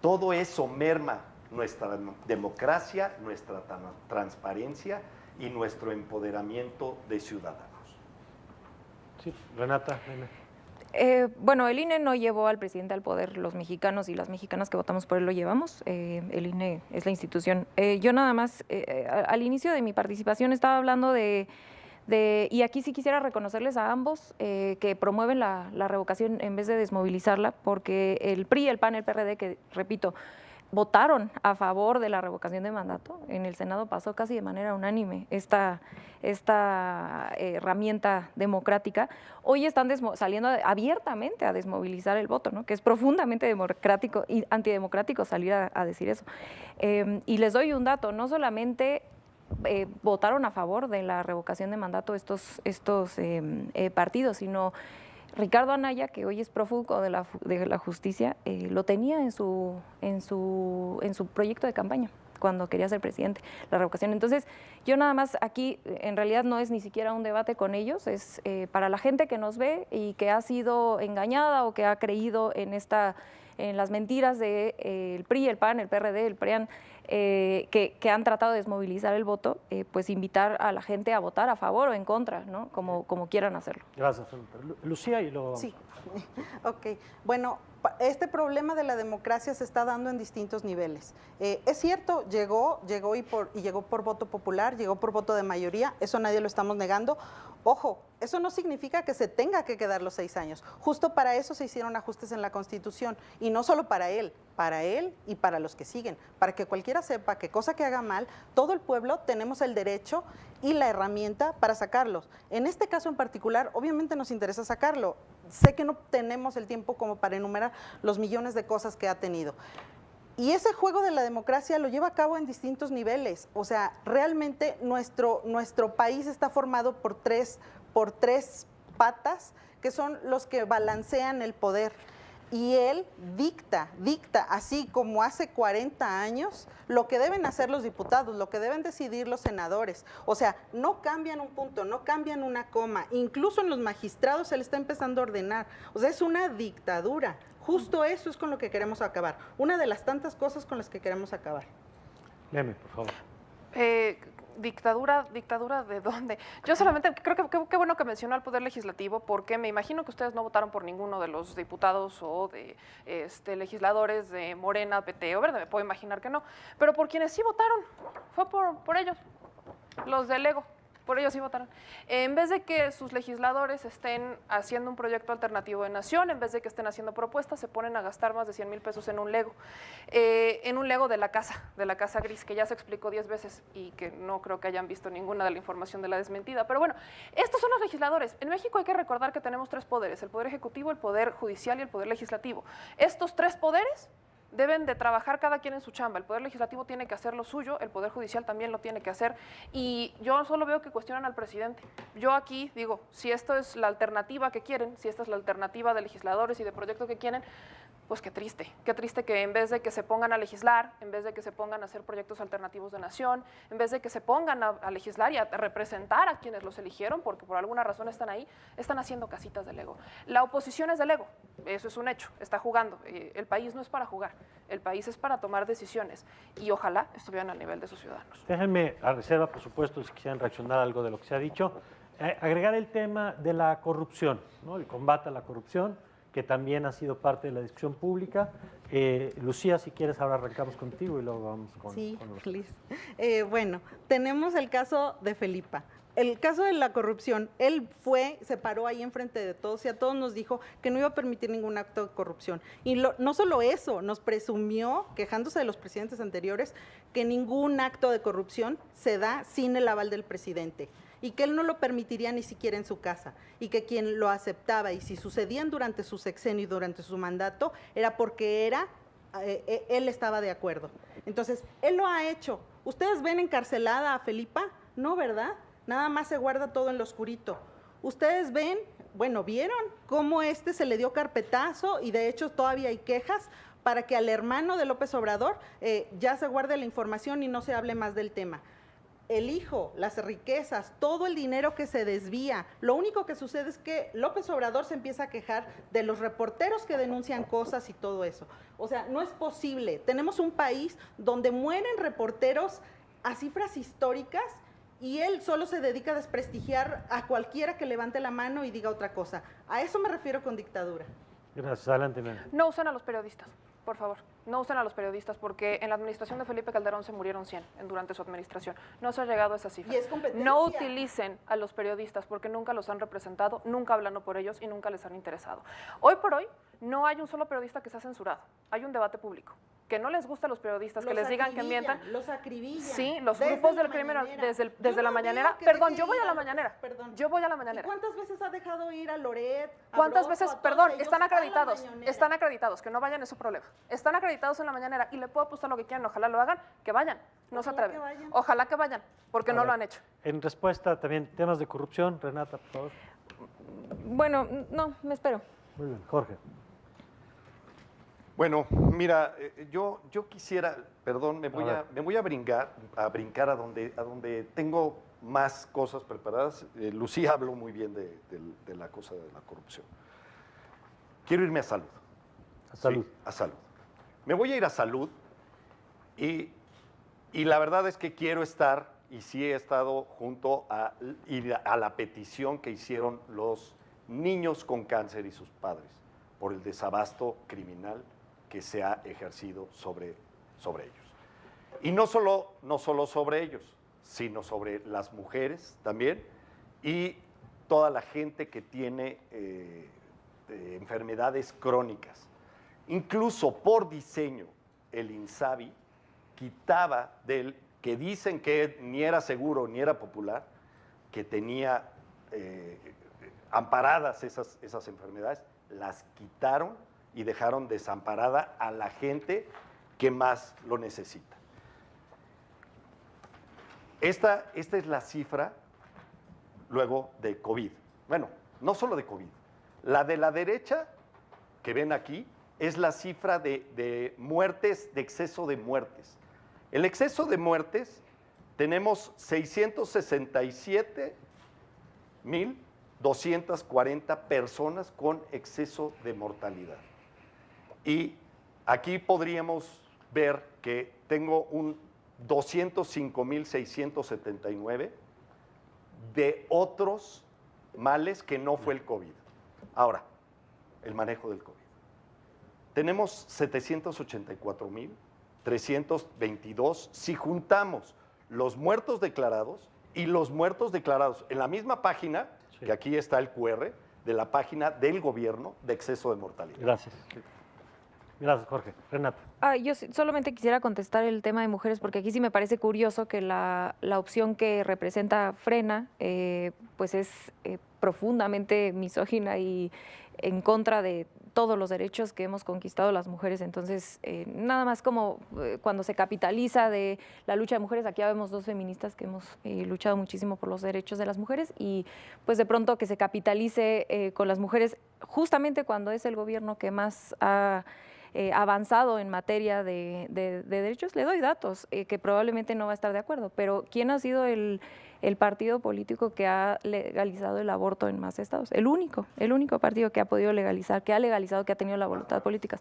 Todo eso merma nuestra democracia, nuestra transparencia y nuestro empoderamiento de ciudadanos. Sí, Renata. Dime. Bueno, el INE no llevó al presidente al poder, los mexicanos y las mexicanas que votamos por él lo llevamos, el INE es la institución. Yo nada más, al inicio de mi participación estaba hablando y aquí sí quisiera reconocerles a ambos que promueven la revocación en vez de desmovilizarla, porque el PRI, el PAN, el PRD, que repito, votaron a favor de la revocación de mandato. En el Senado pasó casi de manera unánime esta herramienta democrática. Hoy están saliendo abiertamente a desmovilizar el voto, ¿no? Que es profundamente democrático y antidemocrático salir a decir eso. Y les doy un dato, no solamente votaron a favor de la revocación de mandato estos partidos, sino Ricardo Anaya, que hoy es prófugo de la justicia, lo tenía en su proyecto de campaña cuando quería ser presidente, la revocación. Entonces, yo nada más aquí, en realidad no es ni siquiera un debate con ellos, es para la gente que nos ve y que ha sido engañada o que ha creído en las mentiras del PRI, el PAN, el PRD, el PRIAN, que han tratado de desmovilizar el voto, pues invitar a la gente a votar a favor o en contra, ¿no? Como quieran hacerlo. Gracias. Lucía y luego... Sí, ok. Bueno, este problema de la democracia se está dando en distintos niveles. Es cierto, llegó y llegó por voto popular, llegó por voto de mayoría, eso nadie lo estamos negando. Ojo, eso no significa que se tenga que quedar los 6 años. Justo para eso se hicieron ajustes en la Constitución, y no solo para él y para los que siguen, para que cualquiera sepa que cosa que haga mal, todo el pueblo tenemos el derecho y la herramienta para sacarlos. En este caso en particular, obviamente nos interesa sacarlo. Sé que no tenemos el tiempo como para enumerar los millones de cosas que ha tenido. Y ese juego de la democracia lo lleva a cabo en distintos niveles. O sea, realmente nuestro país está formado por tres patas que son los que balancean el poder. y él dicta, así como hace 40 años, lo que deben hacer los diputados, lo que deben decidir los senadores. O sea, no cambian un punto, no cambian una coma. Incluso en los magistrados él está empezando a ordenar. O sea, es una dictadura. Justo eso es con lo que queremos acabar. Una de las tantas cosas con las que queremos acabar. Léeme, por favor. Dictadura ¿de dónde? Yo solamente creo que qué bueno que mencionó al Poder Legislativo, porque me imagino que ustedes no votaron por ninguno de los diputados o de legisladores de Morena, PT o Verde, me puedo imaginar que no, pero por quienes sí votaron, fue por ellos, los del Ego. Por ellos sí votaron. En vez de que sus legisladores estén haciendo un proyecto alternativo de nación, en vez de que estén haciendo propuestas, se ponen a gastar más de 100,000 pesos en un Lego. En un Lego de la casa gris, que ya se explicó 10 veces y que no creo que hayan visto ninguna de la información de la desmentida. Pero bueno, estos son los legisladores. En México hay que recordar que tenemos 3 poderes, el Poder Ejecutivo, el Poder Judicial y el Poder Legislativo. Estos 3 poderes deben de trabajar cada quien en su chamba. El Poder Legislativo tiene que hacer lo suyo, el Poder Judicial también lo tiene que hacer, y yo solo veo que cuestionan al presidente. Yo aquí digo, si esto es la alternativa que quieren, si esta es la alternativa de legisladores y de proyectos que quieren, pues qué triste que en vez de que se pongan a legislar, en vez de que se pongan a hacer proyectos alternativos de nación, en vez de que se pongan a legislar y a representar a quienes los eligieron, porque por alguna razón están ahí, están haciendo casitas del ego. La oposición es del ego, eso es un hecho, está jugando. El país no es para jugar, el país es para tomar decisiones, y ojalá estuvieran al nivel de sus ciudadanos. Déjenme, a reserva, por supuesto, si quisieran reaccionar a algo de lo que se ha dicho, agregar el tema de la corrupción, ¿no? El combate a la corrupción, que también ha sido parte de la discusión pública. Lucía, si quieres, ahora arrancamos contigo y luego vamos con los... Liz. Bueno, tenemos el caso de Felipa. El caso de la corrupción, él se paró ahí enfrente de todos y a todos nos dijo que no iba a permitir ningún acto de corrupción. Y no solo eso, nos presumió, quejándose de los presidentes anteriores, que ningún acto de corrupción se da sin el aval del presidente, y que él no lo permitiría ni siquiera en su casa, y que quien lo aceptaba, y si sucedían durante su sexenio y durante su mandato, era porque él estaba de acuerdo. Entonces, él lo ha hecho. ¿Ustedes ven encarcelada a Felipa? No, ¿verdad? Nada más se guarda todo en lo oscurito. Ustedes vieron cómo se le dio carpetazo, y de hecho todavía hay quejas para que al hermano de López Obrador ya se guarde la información y no se hable más del tema. El hijo, las riquezas, todo el dinero que se desvía. Lo único que sucede es que López Obrador se empieza a quejar de los reporteros que denuncian cosas y todo eso. O sea, no es posible. Tenemos un país donde mueren reporteros a cifras históricas, y él solo se dedica a desprestigiar a cualquiera que levante la mano y diga otra cosa. A eso me refiero con dictadura. Gracias, adelante. No usen a los periodistas, por favor. No usen a los periodistas, porque en la administración de Felipe Calderón se murieron 100 durante su administración. No se ha llegado a esa cifra. Y es competencia. No utilicen a los periodistas, porque nunca los han representado, nunca hablando por ellos y nunca les han interesado. Hoy por hoy no hay un solo periodista que sea censurado. Hay un debate público. Que no les gusta a los periodistas, que les digan que mientan. Los acribillan. Sí, los grupos del crimen desde la mañanera. Perdón, yo voy a la mañanera. Yo voy a la mañanera. ¿Y cuántas veces ha dejado ir a Loret? ¿Cuántas veces? Perdón, están acreditados. Están acreditados, que no vayan es su problema. Están acreditados en la mañanera y le puedo apostar lo que quieran, ojalá lo hagan, que vayan. No se atreven. Ojalá que vayan, porque no lo han hecho. En respuesta también, temas de corrupción, Renata, por favor. Bueno, no, me espero. Muy bien, Jorge. Bueno, mira, yo quisiera, perdón, me voy a brincar a donde tengo más cosas preparadas. Lucía habló muy bien de la cosa de la corrupción. Quiero irme a salud. A salud. Sí, a salud. Me voy a ir a salud y la verdad es que quiero estar, y sí he estado junto a la petición que hicieron los niños con cáncer y sus padres por el desabasto criminal que se ha ejercido sobre ellos. Y no solo sobre ellos, sino sobre las mujeres también, y toda la gente que tiene enfermedades crónicas. Incluso por diseño, el INSABI quitaba del que dicen que ni era seguro ni era popular, que tenía amparadas esas enfermedades, las quitaron y dejaron desamparada a la gente que más lo necesita. Esta es la cifra luego de COVID. Bueno, no solo de COVID. La de la derecha, que ven aquí, es la cifra de muertes, de exceso de muertes. El exceso de muertes, tenemos 667,240 personas con exceso de mortalidad. Y aquí podríamos ver que tengo un 205,679 de otros males que no fue el COVID. Ahora, el manejo del COVID. Tenemos 784,322 si juntamos los muertos declarados y los muertos declarados en la misma página, Sí. que aquí está el QR, de la página del gobierno de exceso de mortalidad. Gracias. Gracias, Jorge. Renata. Yo solamente quisiera contestar el tema de mujeres, porque aquí sí me parece curioso que la opción que representa Frena, pues es profundamente misógina y en contra de todos los derechos que hemos conquistado las mujeres. Entonces, nada más como cuando se capitaliza de la lucha de mujeres, aquí ya vemos dos feministas que hemos luchado muchísimo por los derechos de las mujeres, y pues de pronto que se capitalice con las mujeres justamente cuando es el gobierno que más ha avanzado en materia de derechos. Le doy datos que probablemente no va a estar de acuerdo, pero ¿quién ha sido el partido político que ha legalizado el aborto en más estados? El único partido que ha podido legalizar, que ha legalizado, que ha tenido la voluntad política.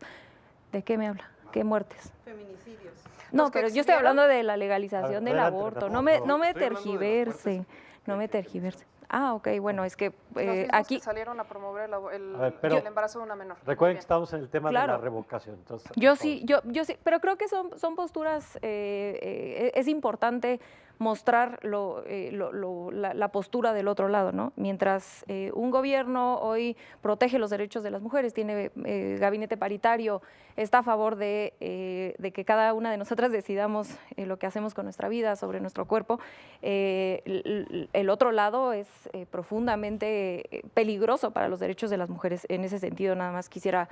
¿De qué me habla? ¿Qué muertes? Feminicidios. No, Los que pero yo estoy exhibieron. hablando de la legalización del Adelante, aborto. Renata, No por me, favor. no me Estoy hablando de las tergiverse, muertes no me tergiverse. Ah, ok, bueno, es que Los mismos aquí... que salieron a promover A ver, pero el embarazo de una menor. Muy Recuerden bien. que estamos en el tema de Claro. la revocación. Entonces, Yo por sí, favor. yo sí, pero creo que son posturas, es importante mostrar la postura del otro lado, ¿no? Mientras un gobierno hoy protege los derechos de las mujeres, tiene gabinete paritario, está a favor de que cada una de nosotras decidamos lo que hacemos con nuestra vida, sobre nuestro cuerpo, el otro lado es profundamente peligroso para los derechos de las mujeres. En ese sentido, nada más quisiera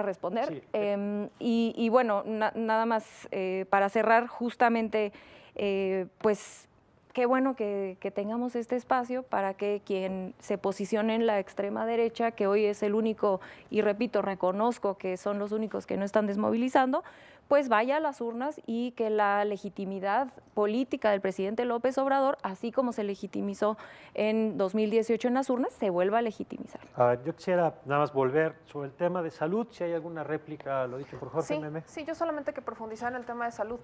responder. Sí. Y bueno, nada más para cerrar, justamente, pues qué bueno que tengamos este espacio para que quien se posicione en la extrema derecha, que hoy es el único, y repito, reconozco que son los únicos que no están desmovilizando, pues vaya a las urnas y que la legitimidad política del presidente López Obrador, así como se legitimizó en 2018 en las urnas, se vuelva a legitimizar. Yo quisiera nada más volver sobre el tema de salud. Si hay alguna réplica, lo dicho por Jorge Meme. Sí, yo solamente que profundizar en el tema de salud.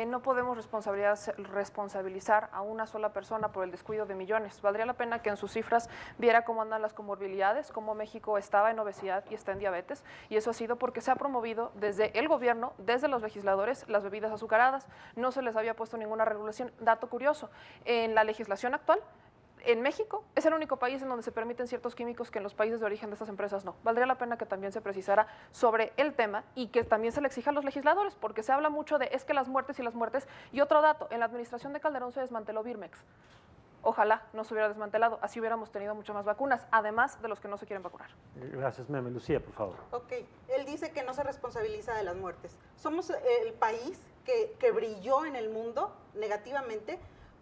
No podemos responsabilizar a una sola persona por el descuido de millones. Valdría la pena que en sus cifras viera cómo andan las comorbilidades, cómo México estaba en obesidad y está en diabetes, y eso ha sido porque se ha promovido desde el gobierno, desde los legisladores, las bebidas azucaradas. No se les había puesto ninguna regulación. Dato curioso, en la legislación actual, en México es el único país en donde se permiten ciertos químicos que en los países de origen de estas empresas no. Valdría la pena que también se precisara sobre el tema y que también se le exija a los legisladores, porque se habla mucho de es que las muertes y las muertes. Y otro dato, en la administración de Calderón se desmanteló Birmex. Ojalá no se hubiera desmantelado, así hubiéramos tenido muchas más vacunas, además de los que no se quieren vacunar. Gracias, Meme. Lucía, por favor. Ok, él dice que no se responsabiliza de las muertes. Somos el país que brilló en el mundo negativamente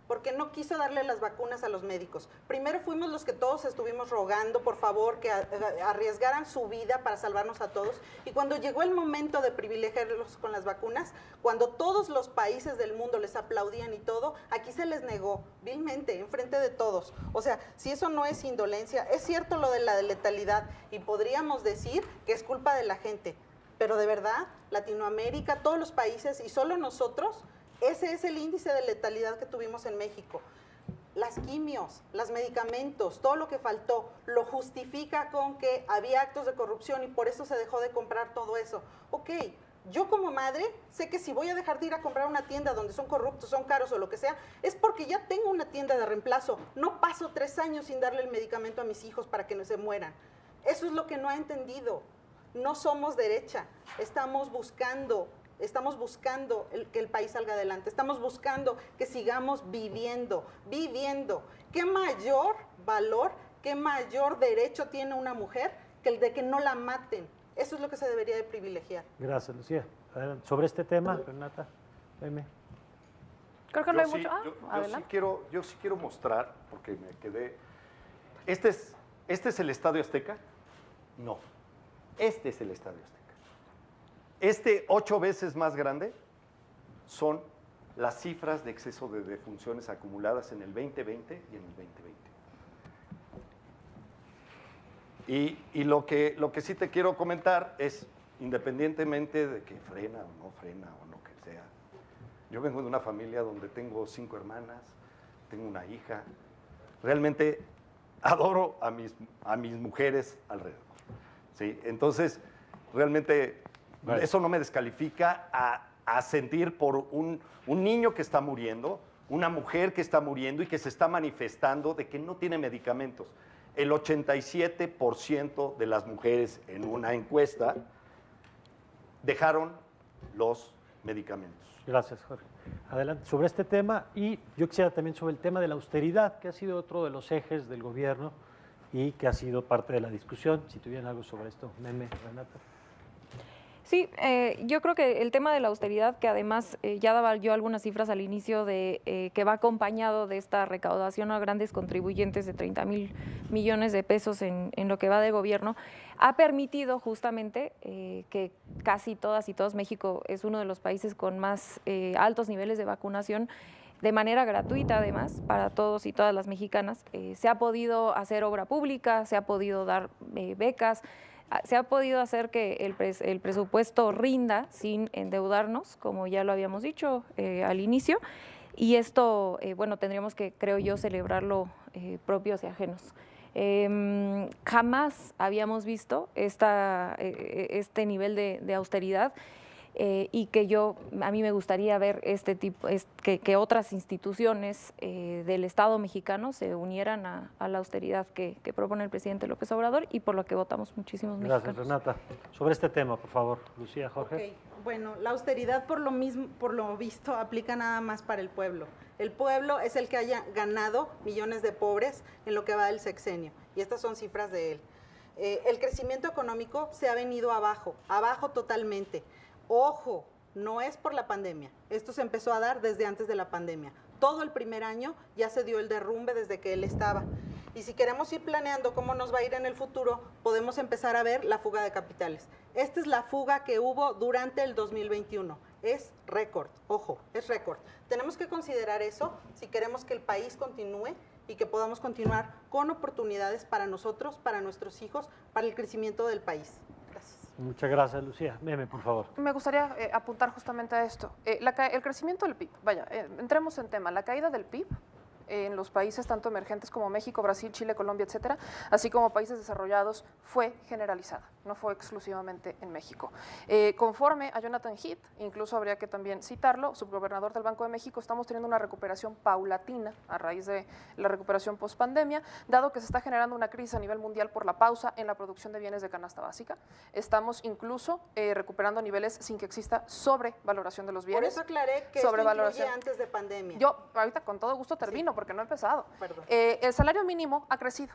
porque no quiso darle las vacunas a los médicos. Primero fuimos los que todos estuvimos rogando, por favor, que arriesgaran su vida para salvarnos a todos. Y cuando llegó el momento de privilegiarlos con las vacunas, cuando todos los países del mundo les aplaudían y todo, aquí se les negó, vilmente, enfrente de todos. O sea, si eso no es indolencia, es cierto lo de la letalidad, y podríamos decir que es culpa de la gente. Pero de verdad, Latinoamérica, todos los países y solo nosotros, ese es el índice de letalidad que tuvimos en México. Las quimios, los medicamentos, todo lo que faltó, lo justifica con que había actos de corrupción y por eso se dejó de comprar todo eso. Ok, yo como madre sé que si voy a dejar de ir a comprar una tienda donde son corruptos, son caros o lo que sea, es porque ya tengo una tienda de reemplazo. No paso 3 años sin darle el medicamento a mis hijos para que no se mueran. Eso es lo que no ha entendido. No somos derecha, estamos buscando que el país salga adelante, estamos buscando que sigamos viviendo. ¿Qué mayor valor, qué mayor derecho tiene una mujer que el de que no la maten? Eso es lo que se debería de privilegiar. Gracias, Lucía. Adelante. Sobre este tema, Renata, Meme. Creo que no hay Yo sí- mucho. Adelante. yo sí quiero mostrar, porque me quedé. ¿Este es el Estadio Azteca? No. Este es el Estadio Azteca. 8 veces más grande son las cifras de exceso de defunciones acumuladas en el 2020 y en el 2020. Y lo que sí te quiero comentar es, independientemente de que frena o no que sea, yo vengo de una familia donde tengo 5 hermanas, tengo una hija, realmente adoro a mis mujeres alrededor, ¿sí? Entonces, realmente eso no me descalifica a sentir por un niño que está muriendo, una mujer que está muriendo y que se está manifestando de que no tiene medicamentos. El 87% de las mujeres en una encuesta dejaron los medicamentos. Gracias, Jorge. Adelante, sobre este tema, y yo quisiera también sobre el tema de la austeridad, que ha sido otro de los ejes del gobierno y que ha sido parte de la discusión. Si tuvieran algo sobre esto, Meme, Renata. Sí, yo creo que el tema de la austeridad, que además ya daba yo algunas cifras al inicio de que va acompañado de esta recaudación a grandes contribuyentes de 30,000 millones de pesos en lo que va de gobierno, ha permitido justamente que casi todas y todos, México es uno de los países con más altos niveles de vacunación, de manera gratuita además, para todos y todas las mexicanas. Se ha podido hacer obra pública, se ha podido dar becas, se ha podido hacer que el presupuesto rinda sin endeudarnos, como ya lo habíamos dicho al inicio, y esto, bueno, tendríamos que, creo yo, celebrarlo propios y ajenos. Jamás habíamos visto este nivel de austeridad, y que a mí me gustaría ver este tipo, que otras instituciones del Estado mexicano se unieran a la austeridad que propone el presidente López Obrador y por lo que votamos muchísimos mexicanos. Gracias, Renata. Sobre este tema, por favor, Lucía, Jorge. Okay. Bueno, la austeridad por lo visto aplica nada más para el pueblo. El pueblo es el que haya ganado millones de pobres en lo que va del sexenio, y estas son cifras de él. El crecimiento económico se ha venido abajo totalmente. Ojo, no es por la pandemia, esto se empezó a dar desde antes de la pandemia. Todo el primer año ya se dio el derrumbe desde que él estaba. Y si queremos ir planeando cómo nos va a ir en el futuro, podemos empezar a ver la fuga de capitales. Esta es la fuga que hubo durante el 2021. Es récord, ojo, es récord. Tenemos que considerar eso si queremos que el país continúe y que podamos continuar con oportunidades para nosotros, para nuestros hijos, para el crecimiento del país. Gracias. Muchas gracias, Lucía. Meme, por favor. Me gustaría apuntar justamente a esto. El crecimiento del PIB, entremos en tema, la caída del PIB en los países tanto emergentes como México, Brasil, Chile, Colombia, etcétera, así como países desarrollados, fue generalizada, no fue exclusivamente en México. Conforme a Jonathan Heath, incluso habría que también citarlo, subgobernador del Banco de México, estamos teniendo una recuperación paulatina a raíz de la recuperación post-pandemia, dado que se está generando una crisis a nivel mundial por la pausa en la producción de bienes de canasta básica. Estamos incluso recuperando niveles sin que exista sobrevaloración de los bienes. Por eso aclaré que esto incluye antes de pandemia. Yo ahorita con todo gusto termino, porque no he empezado. Perdón. El salario mínimo ha crecido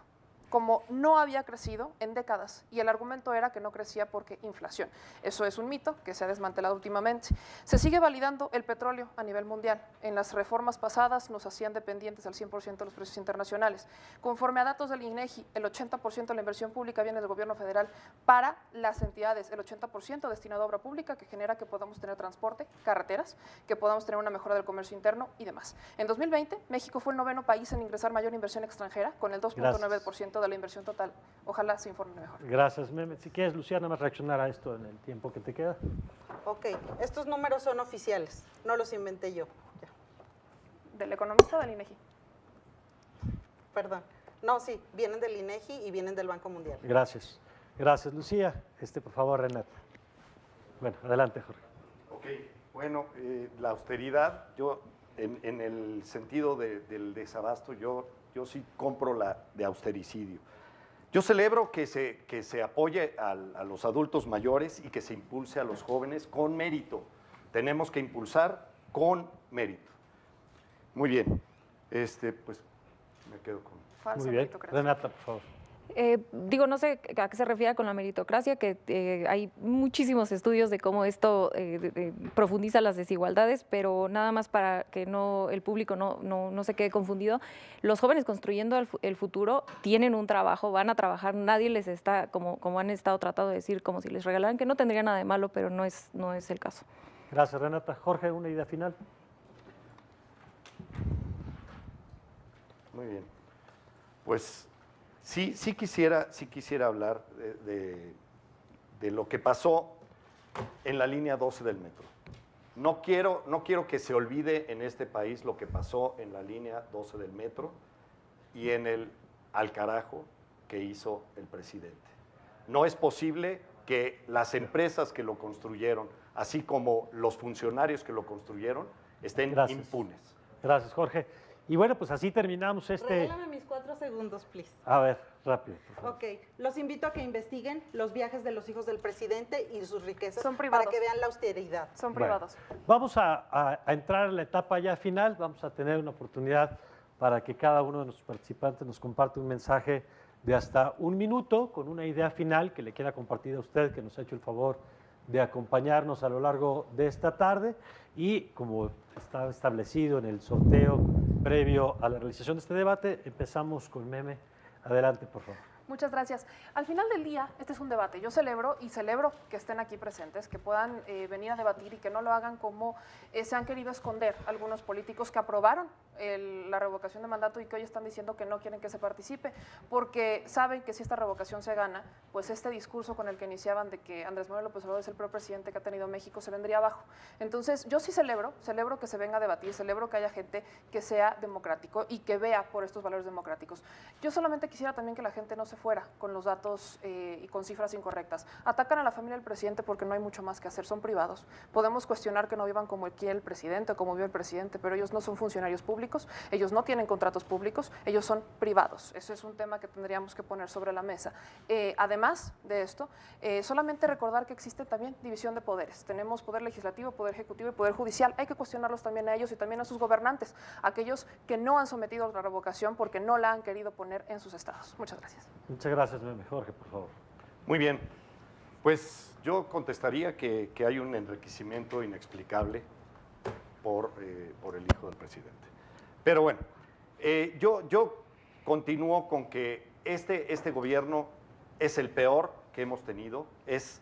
como no había crecido en décadas, y el argumento era que no crecía porque inflación. Eso es un mito que se ha desmantelado últimamente. Se sigue validando el petróleo a nivel mundial. En las reformas pasadas nos hacían dependientes al 100% de los precios internacionales. Conforme a datos del INEGI, el 80% de la inversión pública viene del gobierno federal para las entidades, el 80% destinado a obra pública, que genera que podamos tener transporte, carreteras, que podamos tener una mejora del comercio interno y demás. En 2020, México fue el 9º país en ingresar mayor inversión extranjera, con el 2.9% de la inversión total. Ojalá se informe mejor. Gracias, Meme. Si quieres, Lucía, nada más reaccionar a esto en el tiempo que te queda. Ok, estos números son oficiales, no los inventé yo. Ya. ¿Del economista o del INEGI? Perdón. No, sí, vienen del INEGI y vienen del Banco Mundial. Gracias. Gracias, Lucía. Por favor, Renata. Bueno, adelante, Jorge. Ok, bueno, la austeridad, yo en el sentido del desabasto, yo sí compro la de austericidio. Yo celebro que se apoye a los adultos mayores y que se impulse a los jóvenes con mérito. Tenemos que impulsar con mérito. Muy bien, pues me quedo con... Falsa Muy bien. meritocracia. Renata, por favor. Digo, no sé a qué se refiere con la meritocracia, que hay muchísimos estudios de cómo esto profundiza las desigualdades, pero nada más para que el público no se quede confundido. Los jóvenes construyendo el futuro tienen un trabajo, van a trabajar, nadie les está, como han estado tratando de decir, como si les regalaran, que no tendría nada de malo, pero no es el caso. Gracias, Renata. Jorge, una idea final. Muy bien. Pues sí quisiera hablar de lo que pasó en la línea 12 del metro. No quiero que se olvide en este país lo que pasó en la línea 12 del metro y en el al carajo que hizo el presidente. No es posible que las empresas que lo construyeron, así como los funcionarios que lo construyeron, estén impunes. Gracias, Jorge. Y bueno, pues así terminamos Regálame mis 4 segundos, please. A ver, rápido, por favor. Ok, los invito a que investiguen los viajes de los hijos del presidente y sus riquezas. Son privados. Para que vean la austeridad. Son Bueno, privados. vamos a entrar en la etapa ya final, vamos a tener una oportunidad para que cada uno de nuestros participantes nos comparte un mensaje de hasta 1 minuto con una idea final que le quiera compartir a usted, que nos ha hecho el favor de acompañarnos a lo largo de esta tarde, y como estaba establecido en el sorteo previo a la realización de este debate, empezamos con Meme. Adelante, por favor. Muchas gracias. Al final del día, este es un debate. Yo celebro que estén aquí presentes, que puedan venir a debatir y que no lo hagan como se han querido esconder algunos políticos que aprobaron la revocación de mandato y que hoy están diciendo que no quieren que se participe, porque saben que si esta revocación se gana, pues este discurso con el que iniciaban de que Andrés Manuel López Obrador es el peor presidente que ha tenido México se vendría abajo. Entonces, yo sí celebro que se venga a debatir, celebro que haya gente que sea democrático y que vea por estos valores democráticos. Yo solamente quisiera también que la gente no se fuera con los datos y con cifras incorrectas. Atacan a la familia del presidente porque no hay mucho más que hacer, son privados. Podemos cuestionar que no vivan como quiere el presidente o como vive el presidente, pero ellos no son funcionarios públicos, ellos no tienen contratos públicos, ellos son privados. Eso es un tema que tendríamos que poner sobre la mesa. Además de esto, solamente recordar que existe también división de poderes. Tenemos poder legislativo, poder ejecutivo y poder judicial. Hay que cuestionarlos también a ellos y también a sus gobernantes, aquellos que no han sometido a la revocación porque no la han querido poner en sus estados. Muchas gracias. Muchas gracias, Meme. Jorge, por favor. Muy bien. Pues yo contestaría que hay un enriquecimiento inexplicable por el hijo del presidente. Pero bueno, yo continúo con que este gobierno es el peor que hemos tenido, es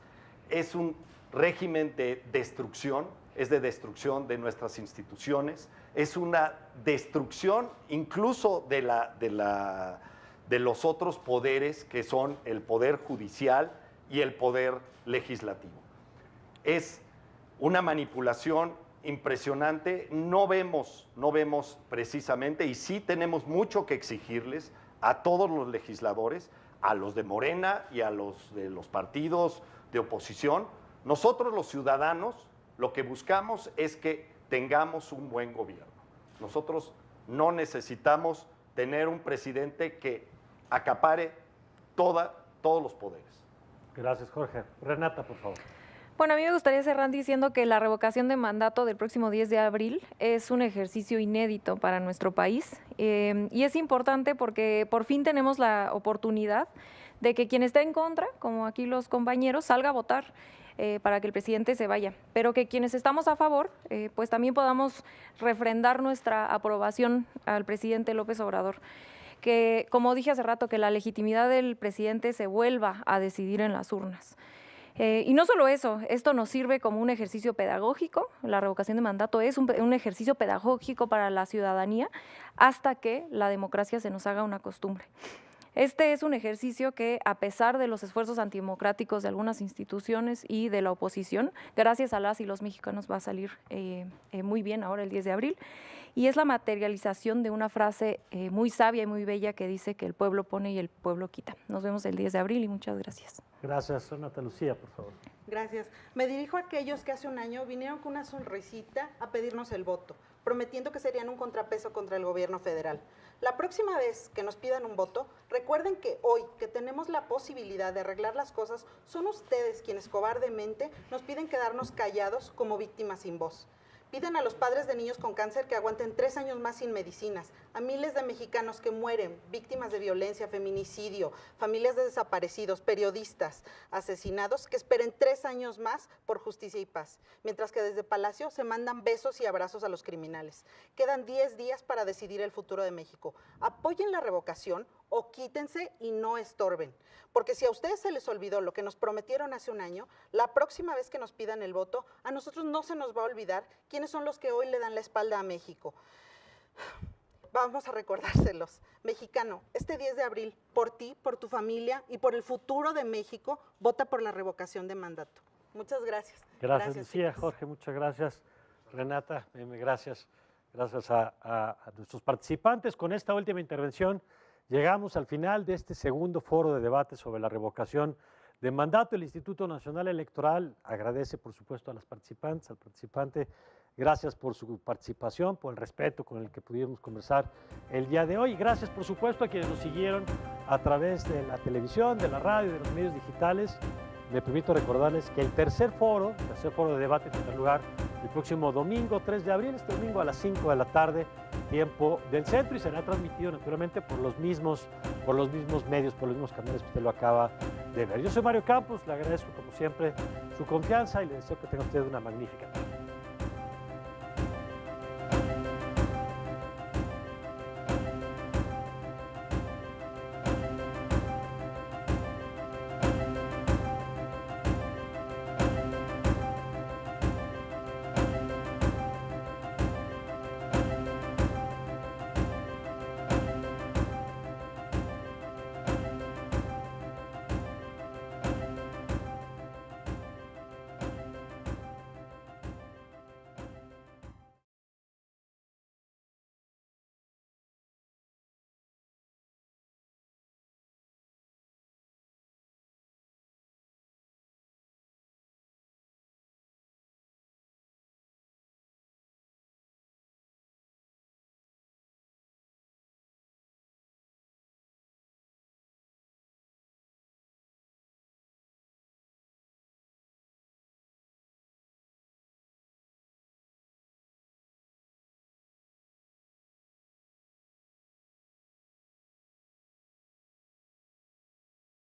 un régimen de destrucción, es de destrucción de nuestras instituciones, es una destrucción incluso de los otros poderes que son el poder judicial y el poder legislativo. Es una manipulación impresionante, no vemos precisamente, y sí tenemos mucho que exigirles a todos los legisladores, a los de Morena y a los de los partidos de oposición. Nosotros los ciudadanos lo que buscamos es que tengamos un buen gobierno. Nosotros no necesitamos tener un presidente que acapare todos los poderes. Gracias, Jorge. Renata, por favor. Bueno, a mí me gustaría cerrar diciendo que la revocación de mandato del próximo 10 de abril es un ejercicio inédito para nuestro país y es importante porque por fin tenemos la oportunidad de que quien esté en contra, como aquí los compañeros, salga a votar para que el presidente se vaya, pero que quienes estamos a favor, pues también podamos refrendar nuestra aprobación al presidente López Obrador. Que, como dije hace rato, que la legitimidad del presidente se vuelva a decidir en las urnas. Y no solo eso, esto nos sirve como un ejercicio pedagógico, la revocación de mandato es un ejercicio pedagógico para la ciudadanía hasta que la democracia se nos haga una costumbre. Este es un ejercicio que, a pesar de los esfuerzos antidemocráticos de algunas instituciones y de la oposición, gracias a las y los mexicanos va a salir muy bien ahora el 10 de abril. Y es la materialización de una frase muy sabia y muy bella que dice que el pueblo pone y el pueblo quita. Nos vemos el 10 de abril y muchas gracias. Gracias, Renata. Lucía, por favor. Gracias. Me dirijo a aquellos que hace un año vinieron con una sonrisita a pedirnos el voto, prometiendo que serían un contrapeso contra el gobierno federal. La próxima vez que nos pidan un voto, recuerden que hoy, que tenemos la posibilidad de arreglar las cosas, son ustedes quienes cobardemente nos piden quedarnos callados como víctimas sin voz. Piden a los padres de niños con cáncer que aguanten 3 años más sin medicinas, a miles de mexicanos que mueren, víctimas de violencia, feminicidio, familias de desaparecidos, periodistas, asesinados, que esperen 3 años más por justicia y paz, mientras que desde Palacio se mandan besos y abrazos a los criminales. Quedan 10 días para decidir el futuro de México. Apoyen la revocación o quítense y no estorben, porque si a ustedes se les olvidó lo que nos prometieron hace un año, la próxima vez que nos pidan el voto, a nosotros no se nos va a olvidar quiénes son los que hoy le dan la espalda a México. Vamos a recordárselos. Mexicano, este 10 de abril, por ti, por tu familia y por el futuro de México, vota por la revocación de mandato. Muchas gracias. Gracias, Lucía, chicos. Jorge, muchas gracias. Renata, gracias. Gracias a nuestros participantes. Con esta última intervención llegamos al final de este segundo foro de debate sobre la revocación de mandato. El Instituto Nacional Electoral agradece, por supuesto, a las participantes, al participante. Gracias por su participación, por el respeto con el que pudimos conversar el día de hoy. Gracias, por supuesto, a quienes nos siguieron a través de la televisión, de la radio, de los medios digitales. Me permito recordarles que el tercer foro de debate tendrá lugar el próximo domingo 3 de abril, este domingo a las 5 de la tarde, tiempo del centro, y será transmitido naturalmente por los mismos medios, por los mismos canales que usted lo acaba de ver. Yo soy Mario Campos, le agradezco como siempre su confianza y le deseo que tenga usted una magnífica tarde.